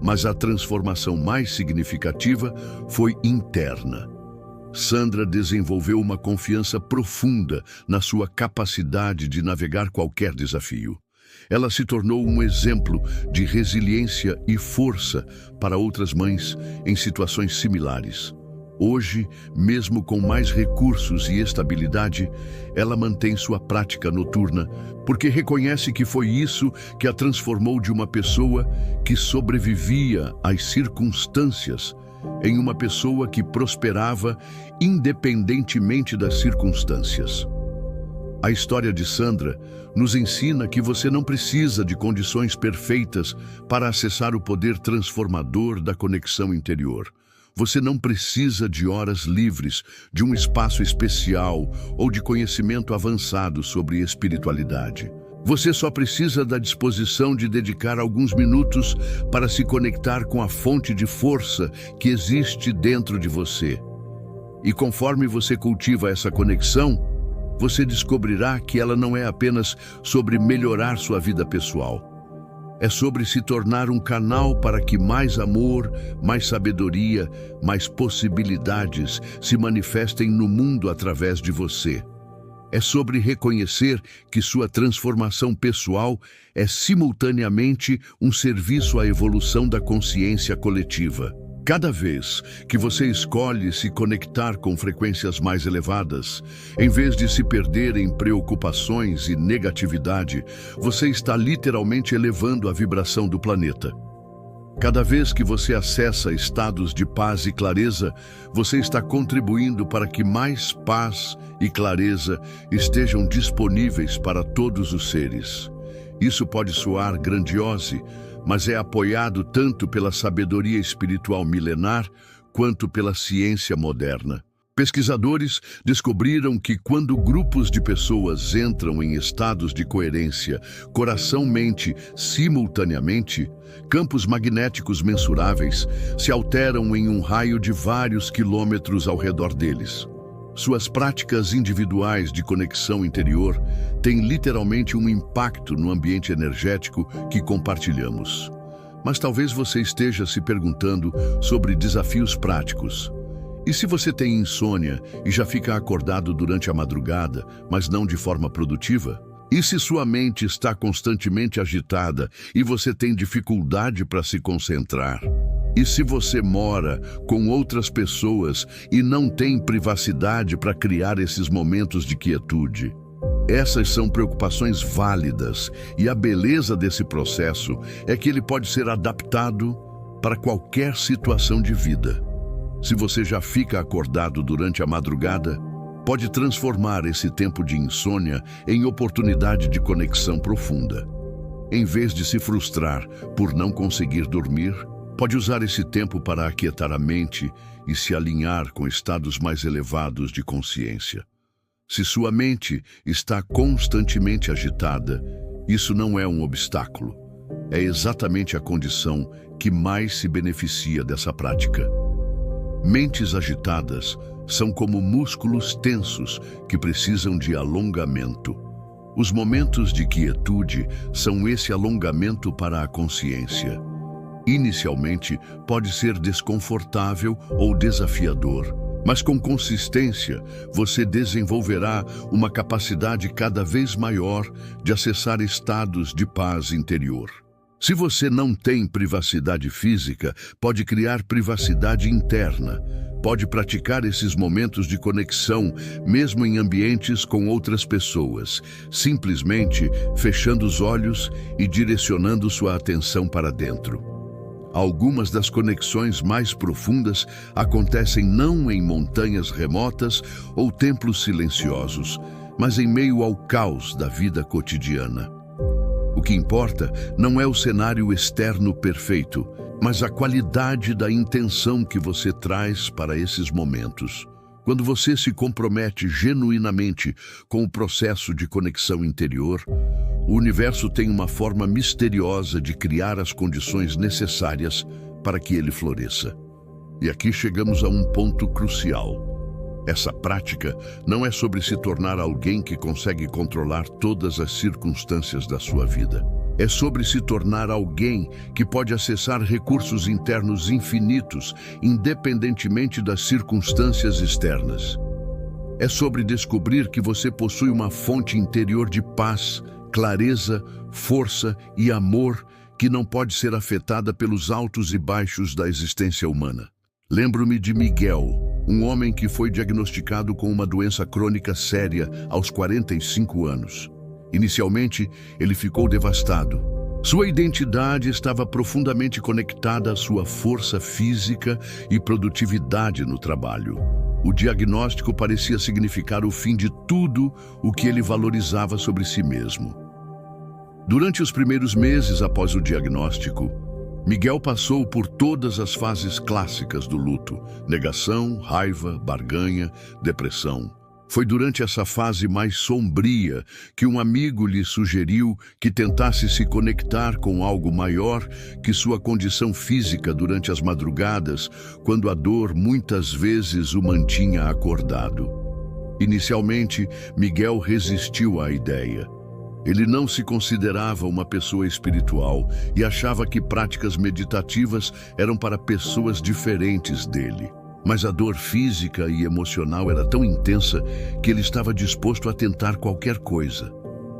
Mas a transformação mais significativa foi interna. Sandra desenvolveu uma confiança profunda na sua capacidade de navegar qualquer desafio. Ela se tornou um exemplo de resiliência e força para outras mães em situações similares. Hoje, mesmo com mais recursos e estabilidade, ela mantém sua prática noturna, porque reconhece que foi isso que a transformou de uma pessoa que sobrevivia às circunstâncias em uma pessoa que prosperava independentemente das circunstâncias. A história de Sandra nos ensina que você não precisa de condições perfeitas para acessar o poder transformador da conexão interior. Você não precisa de horas livres, de um espaço especial ou de conhecimento avançado sobre espiritualidade. Você só precisa da disposição de dedicar alguns minutos para se conectar com a fonte de força que existe dentro de você. E conforme você cultiva essa conexão, você descobrirá que ela não é apenas sobre melhorar sua vida pessoal. É sobre se tornar um canal para que mais amor, mais sabedoria, mais possibilidades se manifestem no mundo através de você. É sobre reconhecer que sua transformação pessoal é simultaneamente um serviço à evolução da consciência coletiva. Cada vez que você escolhe se conectar com frequências mais elevadas, em vez de se perder em preocupações e negatividade, você está literalmente elevando a vibração do planeta. Cada vez que você acessa estados de paz e clareza, você está contribuindo para que mais paz e clareza estejam disponíveis para todos os seres. Isso pode soar grandiose, mas é apoiado tanto pela sabedoria espiritual milenar quanto pela ciência moderna. Pesquisadores descobriram que quando grupos de pessoas entram em estados de coerência, coração-mente simultaneamente, campos magnéticos mensuráveis se alteram em um raio de vários quilômetros ao redor deles. Suas práticas individuais de conexão interior têm literalmente um impacto no ambiente energético que compartilhamos. Mas talvez você esteja se perguntando sobre desafios práticos. E se você tem insônia e já fica acordado durante a madrugada, mas não de forma produtiva? E se sua mente está constantemente agitada e você tem dificuldade para se concentrar? E se você mora com outras pessoas e não tem privacidade para criar esses momentos de quietude? Essas são preocupações válidas e a beleza desse processo é que ele pode ser adaptado para qualquer situação de vida. Se você já fica acordado durante a madrugada, pode transformar esse tempo de insônia em oportunidade de conexão profunda. Em vez de se frustrar por não conseguir dormir, Pode usar esse tempo para aquietar a mente e se alinhar com estados mais elevados de consciência. Se sua mente está constantemente agitada, isso não é um obstáculo. É exatamente a condição que mais se beneficia dessa prática. Mentes agitadas são como músculos tensos que precisam de alongamento. Os momentos de quietude são esse alongamento para a consciência. Inicialmente, pode ser desconfortável ou desafiador, mas com consistência, você desenvolverá uma capacidade cada vez maior de acessar estados de paz interior. Se você não tem privacidade física, pode criar privacidade interna. Pode praticar esses momentos de conexão, mesmo em ambientes com outras pessoas, simplesmente fechando os olhos e direcionando sua atenção para dentro. Algumas das conexões mais profundas acontecem não em montanhas remotas ou templos silenciosos, mas em meio ao caos da vida cotidiana. O que importa não é o cenário externo perfeito, mas a qualidade da intenção que você traz para esses momentos. Quando você se compromete genuinamente com o processo de conexão interior, o universo tem uma forma misteriosa de criar as condições necessárias para que ele floresça. E aqui chegamos a um ponto crucial. Essa prática não é sobre se tornar alguém que consegue controlar todas as circunstâncias da sua vida. É sobre se tornar alguém que pode acessar recursos internos infinitos, independentemente das circunstâncias externas. É sobre descobrir que você possui uma fonte interior de paz, clareza, força e amor que não pode ser afetada pelos altos e baixos da existência humana. Lembro-me de Miguel, um homem que foi diagnosticado com uma doença crônica séria aos 45 anos. Inicialmente, ele ficou devastado. Sua identidade estava profundamente conectada à sua força física e produtividade no trabalho. O diagnóstico parecia significar o fim de tudo o que ele valorizava sobre si mesmo. Durante os primeiros meses após o diagnóstico, Miguel passou por todas as fases clássicas do luto: negação, raiva, barganha, depressão. Foi durante essa fase mais sombria que um amigo lhe sugeriu que tentasse se conectar com algo maior que sua condição física durante as madrugadas, quando a dor muitas vezes o mantinha acordado. Inicialmente, Miguel resistiu à ideia. Ele não se considerava uma pessoa espiritual e achava que práticas meditativas eram para pessoas diferentes dele. Mas a dor física e emocional era tão intensa que ele estava disposto a tentar qualquer coisa.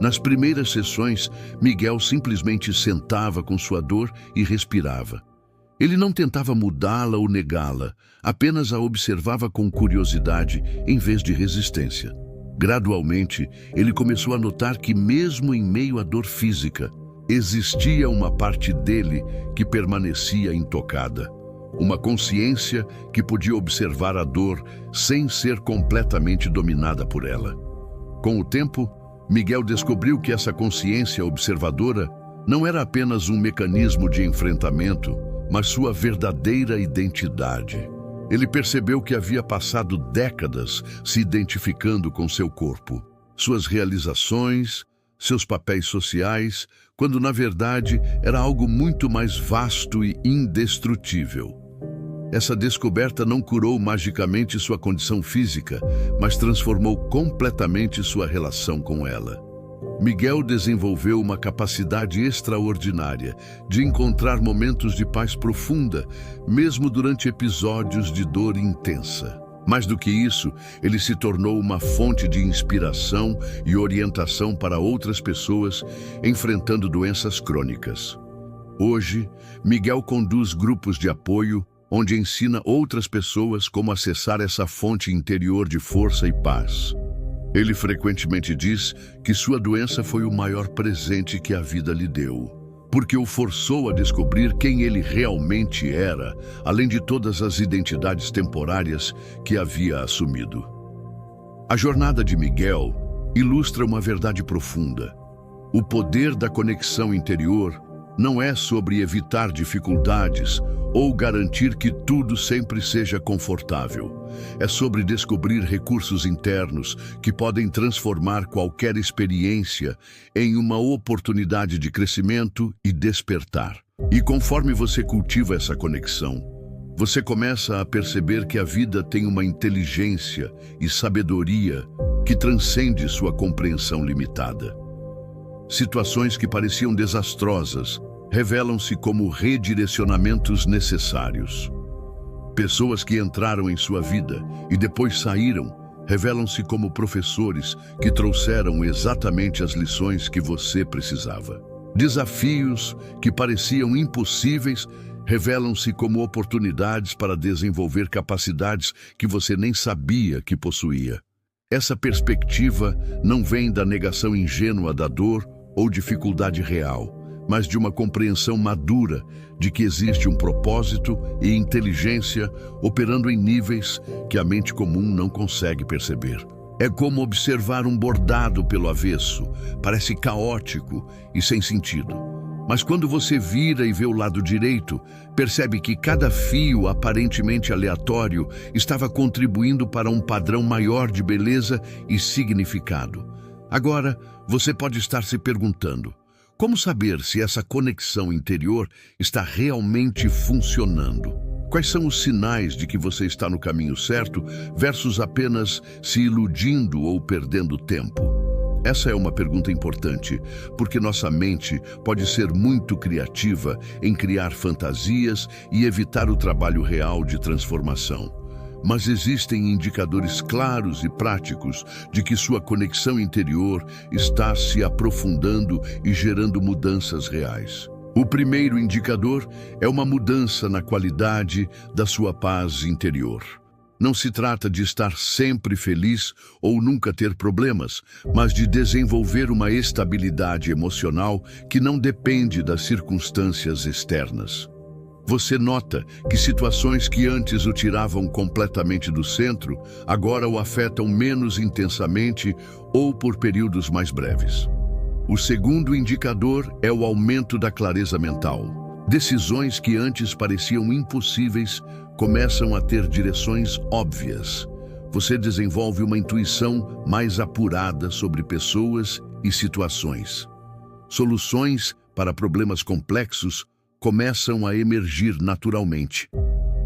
Nas primeiras sessões, Miguel simplesmente sentava com sua dor e respirava. Ele não tentava mudá-la ou negá-la, apenas a observava com curiosidade em vez de resistência. Gradualmente, ele começou a notar que, mesmo em meio à dor física, existia uma parte dele que permanecia intocada. Uma consciência que podia observar a dor sem ser completamente dominada por ela. Com o tempo, Miguel descobriu que essa consciência observadora não era apenas um mecanismo de enfrentamento, mas sua verdadeira identidade. Ele percebeu que havia passado décadas se identificando com seu corpo, suas realizações, seus papéis sociais, quando na verdade era algo muito mais vasto e indestrutível. Essa descoberta não curou magicamente sua condição física, mas transformou completamente sua relação com ela. Miguel desenvolveu uma capacidade extraordinária de encontrar momentos de paz profunda, mesmo durante episódios de dor intensa. Mais do que isso, ele se tornou uma fonte de inspiração e orientação para outras pessoas enfrentando doenças crônicas. Hoje, Miguel conduz grupos de apoio, onde ensina outras pessoas como acessar essa fonte interior de força e paz. Ele frequentemente diz que sua doença foi o maior presente que a vida lhe deu, porque o forçou a descobrir quem ele realmente era, além de todas as identidades temporárias que havia assumido. A jornada de Miguel ilustra uma verdade profunda. O poder da conexão interior Não é sobre evitar dificuldades ou garantir que tudo sempre seja confortável. É sobre descobrir recursos internos que podem transformar qualquer experiência em uma oportunidade de crescimento e despertar. E conforme você cultiva essa conexão, você começa a perceber que a vida tem uma inteligência e sabedoria que transcende sua compreensão limitada. Situações que pareciam desastrosas revelam-se como redirecionamentos necessários. Pessoas que entraram em sua vida e depois saíram revelam-se como professores que trouxeram exatamente as lições que você precisava. Desafios que pareciam impossíveis revelam-se como oportunidades para desenvolver capacidades que você nem sabia que possuía. Essa perspectiva não vem da negação ingênua da dor ou dificuldade real, mas de uma compreensão madura de que existe um propósito e inteligência operando em níveis que a mente comum não consegue perceber. É como observar um bordado pelo avesso, parece caótico e sem sentido. Mas quando você vira e vê o lado direito, percebe que cada fio aparentemente aleatório estava contribuindo para um padrão maior de beleza e significado. Agora, você pode estar se perguntando: como saber se essa conexão interior está realmente funcionando? Quais são os sinais de que você está no caminho certo versus apenas se iludindo ou perdendo tempo? Essa é uma pergunta importante, porque nossa mente pode ser muito criativa em criar fantasias e evitar o trabalho real de transformação. Mas existem indicadores claros e práticos de que sua conexão interior está se aprofundando e gerando mudanças reais. O primeiro indicador é uma mudança na qualidade da sua paz interior. Não se trata de estar sempre feliz ou nunca ter problemas, mas de desenvolver uma estabilidade emocional que não depende das circunstâncias externas. Você nota que situações que antes o tiravam completamente do centro, agora o afetam menos intensamente ou por períodos mais breves. O segundo indicador é o aumento da clareza mental. Decisões que antes pareciam impossíveis começam a ter direções óbvias. Você desenvolve uma intuição mais apurada sobre pessoas e situações. Soluções para problemas complexos começam a emergir naturalmente,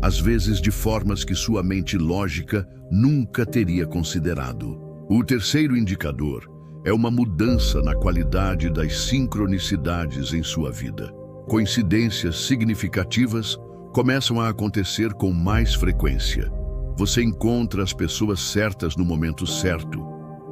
às vezes de formas que sua mente lógica nunca teria considerado. O terceiro indicador é uma mudança na qualidade das sincronicidades em sua vida. Coincidências significativas começam a acontecer com mais frequência. Você encontra as pessoas certas no momento certo,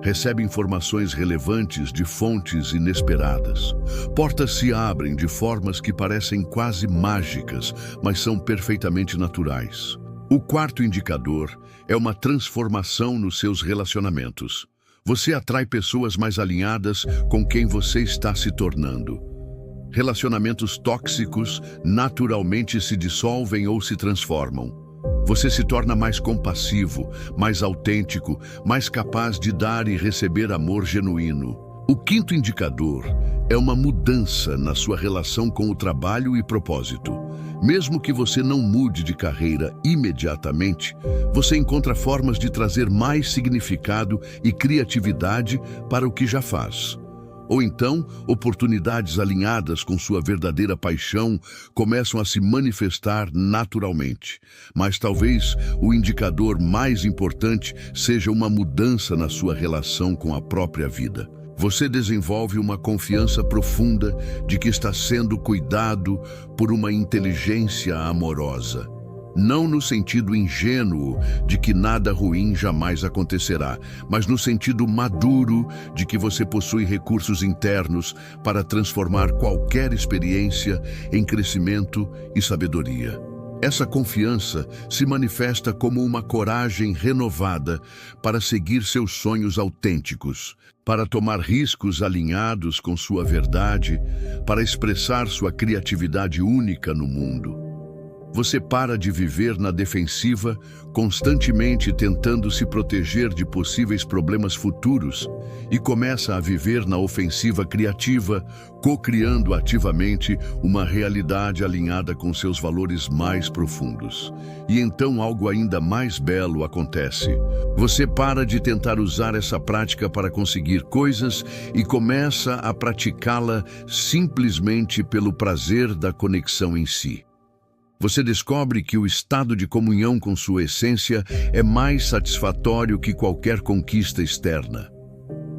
recebe informações relevantes de fontes inesperadas. Portas se abrem de formas que parecem quase mágicas, mas são perfeitamente naturais. O quarto indicador é uma transformação nos seus relacionamentos. Você atrai pessoas mais alinhadas com quem você está se tornando. Relacionamentos tóxicos naturalmente se dissolvem ou se transformam. Você se torna mais compassivo, mais autêntico, mais capaz de dar e receber amor genuíno. O quinto indicador é uma mudança na sua relação com o trabalho e propósito. Mesmo que você não mude de carreira imediatamente, você encontra formas de trazer mais significado e criatividade para o que já faz. Ou então, oportunidades alinhadas com sua verdadeira paixão começam a se manifestar naturalmente. Mas talvez o indicador mais importante seja uma mudança na sua relação com a própria vida. Você desenvolve uma confiança profunda de que está sendo cuidado por uma inteligência amorosa. Não no sentido ingênuo de que nada ruim jamais acontecerá, mas no sentido maduro de que você possui recursos internos para transformar qualquer experiência em crescimento e sabedoria. Essa confiança se manifesta como uma coragem renovada para seguir seus sonhos autênticos, para tomar riscos alinhados com sua verdade, para expressar sua criatividade única no mundo. Você para de viver na defensiva, constantemente tentando se proteger de possíveis problemas futuros, e começa a viver na ofensiva criativa, co-criando ativamente uma realidade alinhada com seus valores mais profundos. E então algo ainda mais belo acontece. Você para de tentar usar essa prática para conseguir coisas e começa a praticá-la simplesmente pelo prazer da conexão em si. Você descobre que o estado de comunhão com sua essência é mais satisfatório que qualquer conquista externa.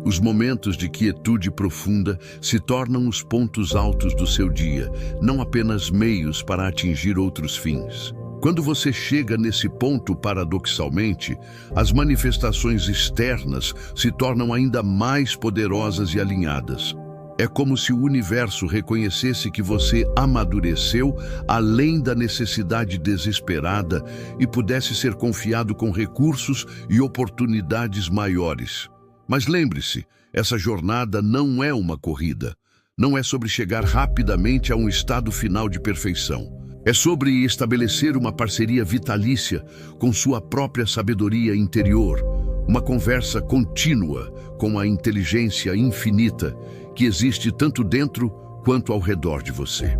Os momentos de quietude profunda se tornam os pontos altos do seu dia, não apenas meios para atingir outros fins. Quando você chega nesse ponto, paradoxalmente, as manifestações externas se tornam ainda mais poderosas e alinhadas. É como se o universo reconhecesse que você amadureceu além da necessidade desesperada e pudesse ser confiado com recursos e oportunidades maiores. Mas lembre-se, essa jornada não é uma corrida. Não é sobre chegar rapidamente a um estado final de perfeição. É sobre estabelecer uma parceria vitalícia com sua própria sabedoria interior, uma conversa contínua com a inteligência infinita que existe tanto dentro quanto ao redor de você.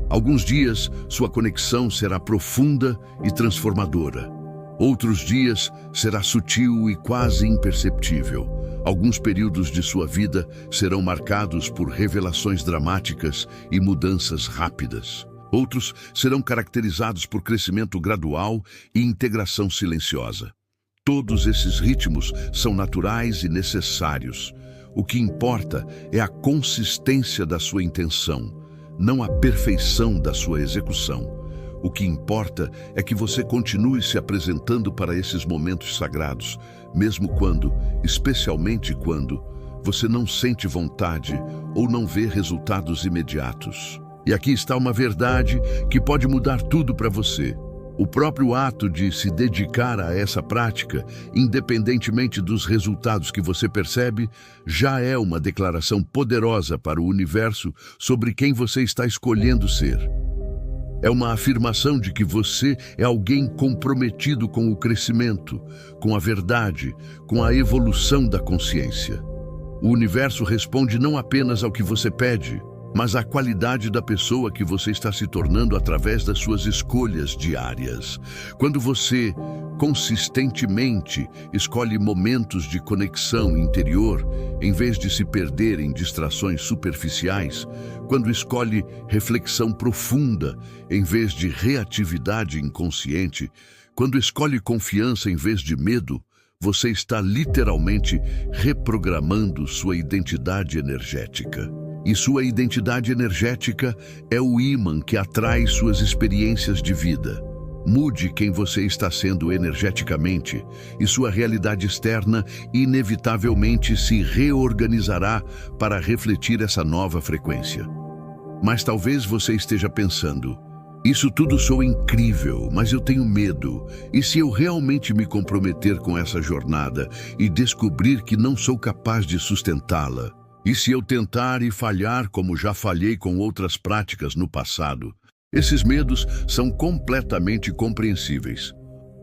Alguns dias, sua conexão será profunda e transformadora. Outros dias, será sutil e quase imperceptível. Alguns períodos de sua vida serão marcados por revelações dramáticas e mudanças rápidas. Outros serão caracterizados por crescimento gradual e integração silenciosa. Todos esses ritmos são naturais e necessários. O que importa é a consistência da sua intenção, não a perfeição da sua execução. O que importa é que você continue se apresentando para esses momentos sagrados, mesmo quando, especialmente quando, você não sente vontade ou não vê resultados imediatos. E aqui está uma verdade que pode mudar tudo para você. O próprio ato de se dedicar a essa prática, independentemente dos resultados que você percebe, já é uma declaração poderosa para o universo sobre quem você está escolhendo ser. É uma afirmação de que você é alguém comprometido com o crescimento, com a verdade, com a evolução da consciência. O universo responde não apenas ao que você pede, mas à qualidade da pessoa que você está se tornando através das suas escolhas diárias. Quando você, consistentemente, escolhe momentos de conexão interior, em vez de se perder em distrações superficiais, quando escolhe reflexão profunda, em vez de reatividade inconsciente, quando escolhe confiança em vez de medo, você está literalmente reprogramando sua identidade energética. E sua identidade energética é o ímã que atrai suas experiências de vida. Mude quem você está sendo energeticamente, e sua realidade externa inevitavelmente se reorganizará para refletir essa nova frequência. Mas talvez você esteja pensando, isso tudo soa incrível, mas eu tenho medo. E se eu realmente me comprometer com essa jornada e descobrir que não sou capaz de sustentá-la? E se eu tentar e falhar como já falhei com outras práticas no passado? Esses medos são completamente compreensíveis.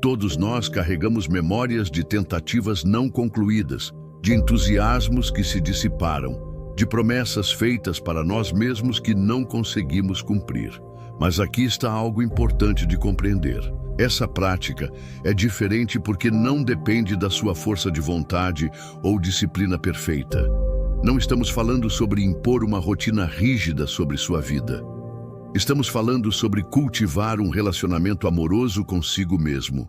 Todos nós carregamos memórias de tentativas não concluídas, de entusiasmos que se dissiparam, de promessas feitas para nós mesmos que não conseguimos cumprir. Mas aqui está algo importante de compreender. Essa prática é diferente porque não depende da sua força de vontade ou disciplina perfeita. Não estamos falando sobre impor uma rotina rígida sobre sua vida. Estamos falando sobre cultivar um relacionamento amoroso consigo mesmo.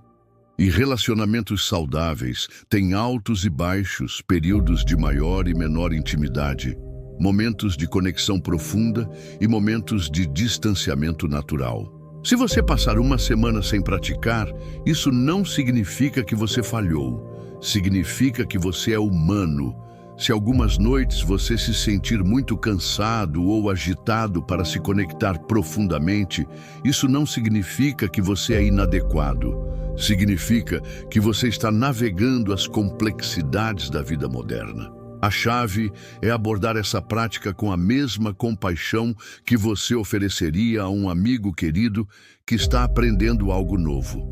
E relacionamentos saudáveis têm altos e baixos, períodos de maior e menor intimidade, momentos de conexão profunda e momentos de distanciamento natural. Se você passar uma semana sem praticar, isso não significa que você falhou. Significa que você é humano. Se algumas noites você se sentir muito cansado ou agitado para se conectar profundamente, isso não significa que você é inadequado. Significa que você está navegando as complexidades da vida moderna. A chave é abordar essa prática com a mesma compaixão que você ofereceria a um amigo querido que está aprendendo algo novo.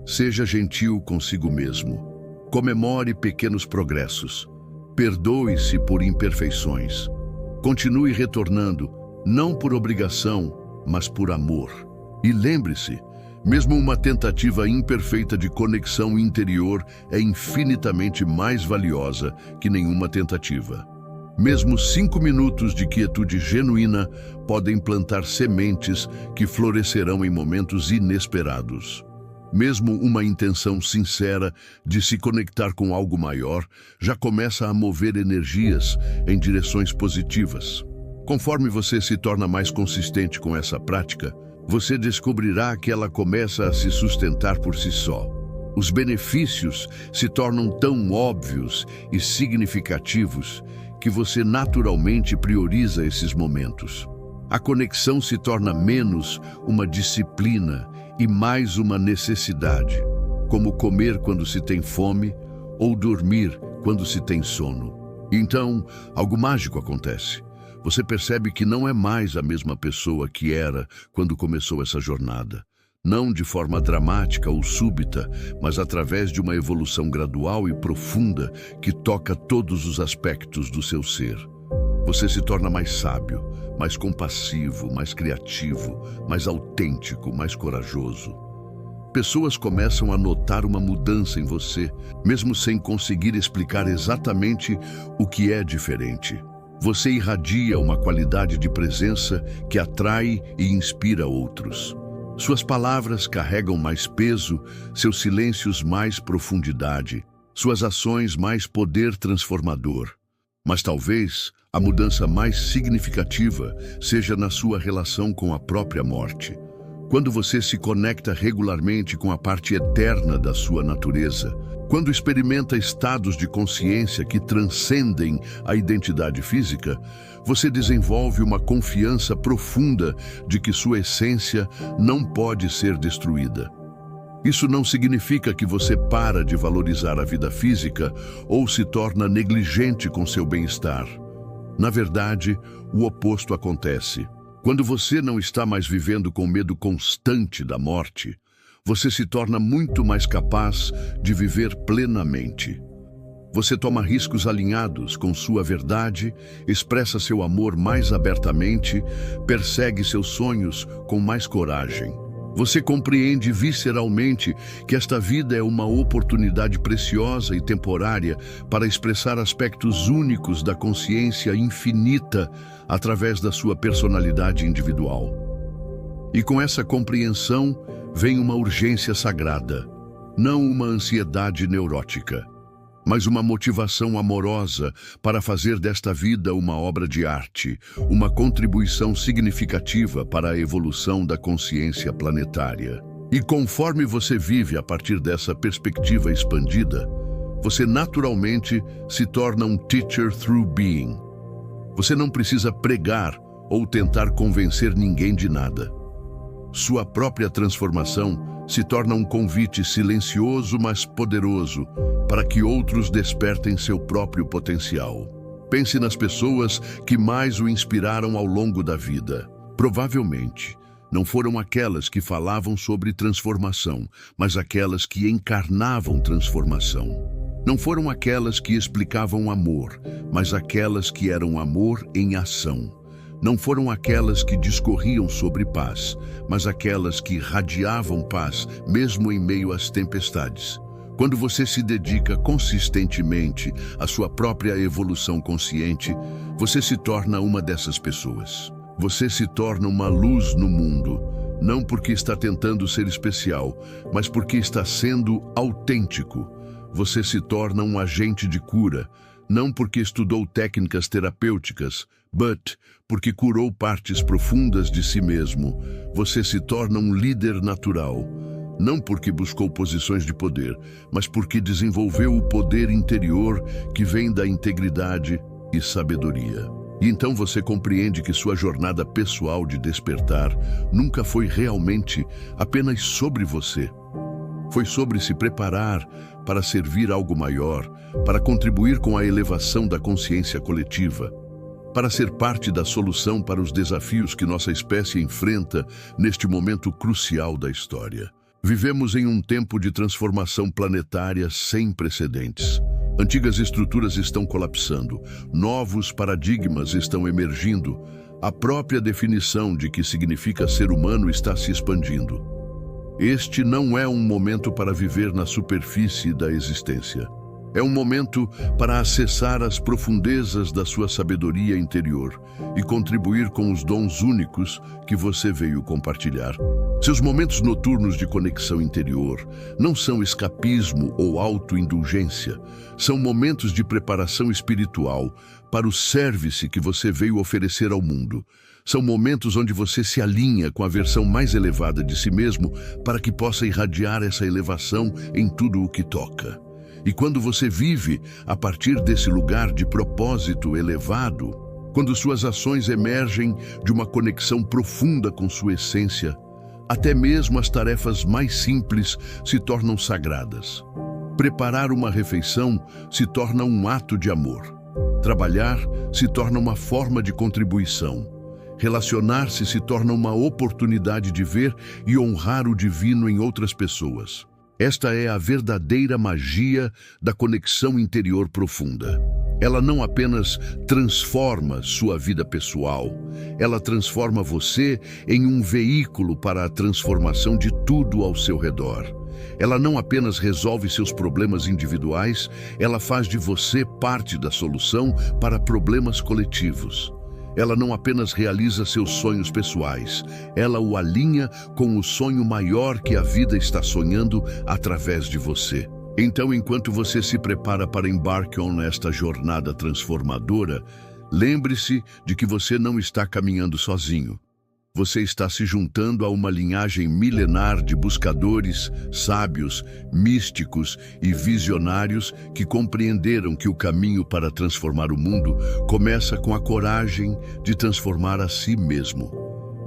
Seja gentil consigo mesmo. Comemore pequenos progressos. Perdoe-se por imperfeições. Continue retornando, não por obrigação, mas por amor. E lembre-se, mesmo uma tentativa imperfeita de conexão interior é infinitamente mais valiosa que nenhuma tentativa. Mesmo 5 minutos de quietude genuína podem plantar sementes que florescerão em momentos inesperados. Mesmo uma intenção sincera de se conectar com algo maior já começa a mover energias em direções positivas. Conforme você se torna mais consistente com essa prática, você descobrirá que ela começa a se sustentar por si só. Os benefícios se tornam tão óbvios e significativos que você naturalmente prioriza esses momentos. A conexão se torna menos uma disciplina e mais uma necessidade, como comer quando se tem fome ou dormir quando se tem sono. Então, algo mágico acontece. Você percebe que não é mais a mesma pessoa que era quando começou essa jornada. Não de forma dramática ou súbita, mas através de uma evolução gradual e profunda que toca todos os aspectos do seu ser. Você se torna mais sábio, mais compassivo, mais criativo, mais autêntico, mais corajoso. Pessoas começam a notar uma mudança em você, mesmo sem conseguir explicar exatamente o que é diferente. Você irradia uma qualidade de presença que atrai e inspira outros. Suas palavras carregam mais peso, seus silêncios mais profundidade, suas ações mais poder transformador. Mas talvez a mudança mais significativa seja na sua relação com a própria morte. Quando você se conecta regularmente com a parte eterna da sua natureza, quando experimenta estados de consciência que transcendem a identidade física, você desenvolve uma confiança profunda de que sua essência não pode ser destruída. Isso não significa que você para de valorizar a vida física ou se torna negligente com seu bem-estar. Na verdade, o oposto acontece. Quando você não está mais vivendo com medo constante da morte, você se torna muito mais capaz de viver plenamente. Você toma riscos alinhados com sua verdade, expressa seu amor mais abertamente, persegue seus sonhos com mais coragem. Você compreende visceralmente que esta vida é uma oportunidade preciosa e temporária para expressar aspectos únicos da consciência infinita através da sua personalidade individual. E com essa compreensão vem uma urgência sagrada, não uma ansiedade neurótica, mas uma motivação amorosa para fazer desta vida uma obra de arte, uma contribuição significativa para a evolução da consciência planetária. E conforme você vive a partir dessa perspectiva expandida, você naturalmente se torna um teacher through being. Você não precisa pregar ou tentar convencer ninguém de nada. Sua própria transformação se torna um convite silencioso, mas poderoso, para que outros despertem seu próprio potencial. Pense nas pessoas que mais o inspiraram ao longo da vida. Provavelmente, não foram aquelas que falavam sobre transformação, mas aquelas que encarnavam transformação. Não foram aquelas que explicavam amor, mas aquelas que eram amor em ação. Não foram aquelas que discorriam sobre paz, mas aquelas que radiavam paz, mesmo em meio às tempestades. Quando você se dedica consistentemente à sua própria evolução consciente, você se torna uma dessas pessoas. Você se torna uma luz no mundo, não porque está tentando ser especial, mas porque está sendo autêntico. Você se torna um agente de cura, não porque estudou técnicas terapêuticas, porque curou partes profundas de si mesmo. Você se torna um líder natural, não porque buscou posições de poder, mas porque desenvolveu o poder interior que vem da integridade e sabedoria. E então você compreende que sua jornada pessoal de despertar nunca foi realmente apenas sobre você. Foi sobre se preparar para servir algo maior, para contribuir com a elevação da consciência coletiva, para ser parte da solução para os desafios que nossa espécie enfrenta neste momento crucial da história. Vivemos em um tempo de transformação planetária sem precedentes. Antigas estruturas estão colapsando, novos paradigmas estão emergindo, a própria definição de que significa ser humano está se expandindo. Este não é um momento para viver na superfície da existência. É um momento para acessar as profundezas da sua sabedoria interior e contribuir com os dons únicos que você veio compartilhar. Seus momentos noturnos de conexão interior não são escapismo ou autoindulgência, são momentos de preparação espiritual para o service que você veio oferecer ao mundo. São momentos onde você se alinha com a versão mais elevada de si mesmo para que possa irradiar essa elevação em tudo o que toca. E quando você vive a partir desse lugar de propósito elevado, quando suas ações emergem de uma conexão profunda com sua essência, até mesmo as tarefas mais simples se tornam sagradas. Preparar uma refeição se torna um ato de amor. Trabalhar se torna uma forma de contribuição. Relacionar-se se torna uma oportunidade de ver e honrar o divino em outras pessoas. Esta é a verdadeira magia da conexão interior profunda. Ela não apenas transforma sua vida pessoal, ela transforma você em um veículo para a transformação de tudo ao seu redor. Ela não apenas resolve seus problemas individuais, ela faz de você parte da solução para problemas coletivos. Ela não apenas realiza seus sonhos pessoais, ela o alinha com o sonho maior que a vida está sonhando através de você. Então, enquanto você se prepara para embarcar nesta jornada transformadora, lembre-se de que você não está caminhando sozinho. Você está se juntando a uma linhagem milenar de buscadores, sábios, místicos e visionários que compreenderam que o caminho para transformar o mundo começa com a coragem de transformar a si mesmo.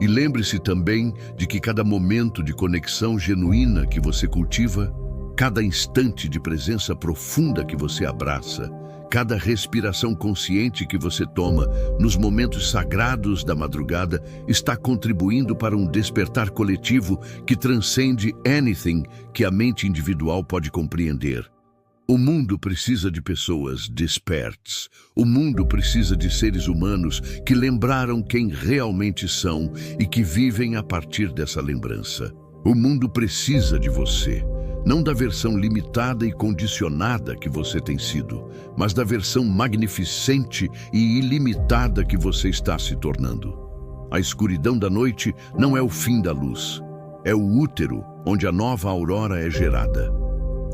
E lembre-se também de que cada momento de conexão genuína que você cultiva, cada instante de presença profunda que você abraça, cada respiração consciente que você toma nos momentos sagrados da madrugada está contribuindo para um despertar coletivo que transcende anything que a mente individual pode compreender. O mundo precisa de pessoas despertas. O mundo precisa de seres humanos que lembraram quem realmente são e que vivem a partir dessa lembrança. O mundo precisa de você. Não da versão limitada e condicionada que você tem sido, mas da versão magnificente e ilimitada que você está se tornando. A escuridão da noite não é o fim da luz, é o útero onde a nova aurora é gerada.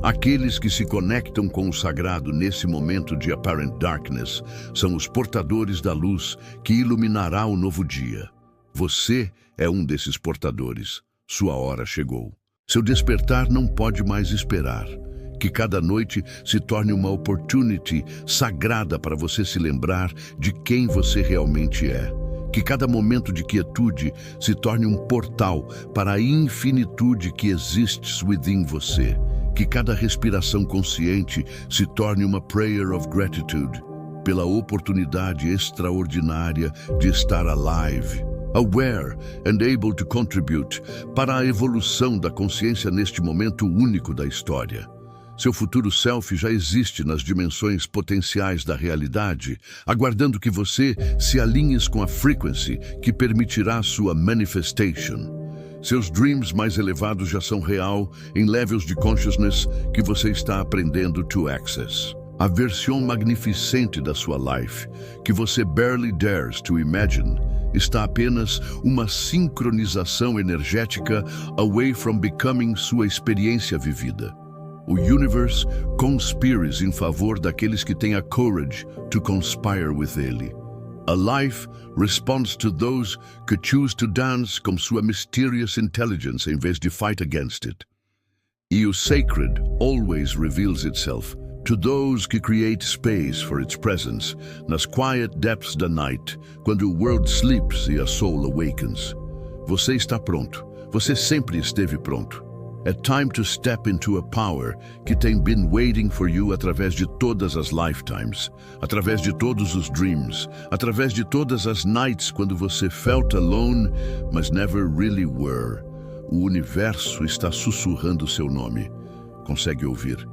Aqueles que se conectam com o sagrado nesse momento de apparent darkness são os portadores da luz que iluminará o novo dia. Você é um desses portadores. Sua hora chegou. Seu despertar não pode mais esperar. Que cada noite se torne uma opportunity sagrada para você se lembrar de quem você realmente é. Que cada momento de quietude se torne um portal para a infinitude que existe within você. Que cada respiração consciente se torne uma prayer of gratitude pela oportunidade extraordinária de estar alive, aware and able to contribute para a evolução da consciência neste momento único da história. Seu futuro self já existe nas dimensões potenciais da realidade, aguardando que você se alinhe com a frequency que permitirá sua manifestation. Seus dreams mais elevados já são real em levels de consciousness que você está aprendendo to access. A versão magnificente da sua life, que você barely dares to imagine, está apenas uma sincronização energética away from becoming sua experiência vivida. O universe conspires em favor daqueles que têm a courage to conspire with ele. A life responds to those que choose to dance com sua mysterious intelligence em vez de fight against it. E o sacred always reveals itself to those que create space for its presence nas quiet depths da night, quando o world sleeps e a soul awakens. Você está pronto. Você sempre esteve pronto. É time to step into a power que tem been waiting for you através de todas as lifetimes, através de todos os dreams, através de todas as nights quando você felt alone, mas never really were. O universo está sussurrando seu nome. Consegue ouvir?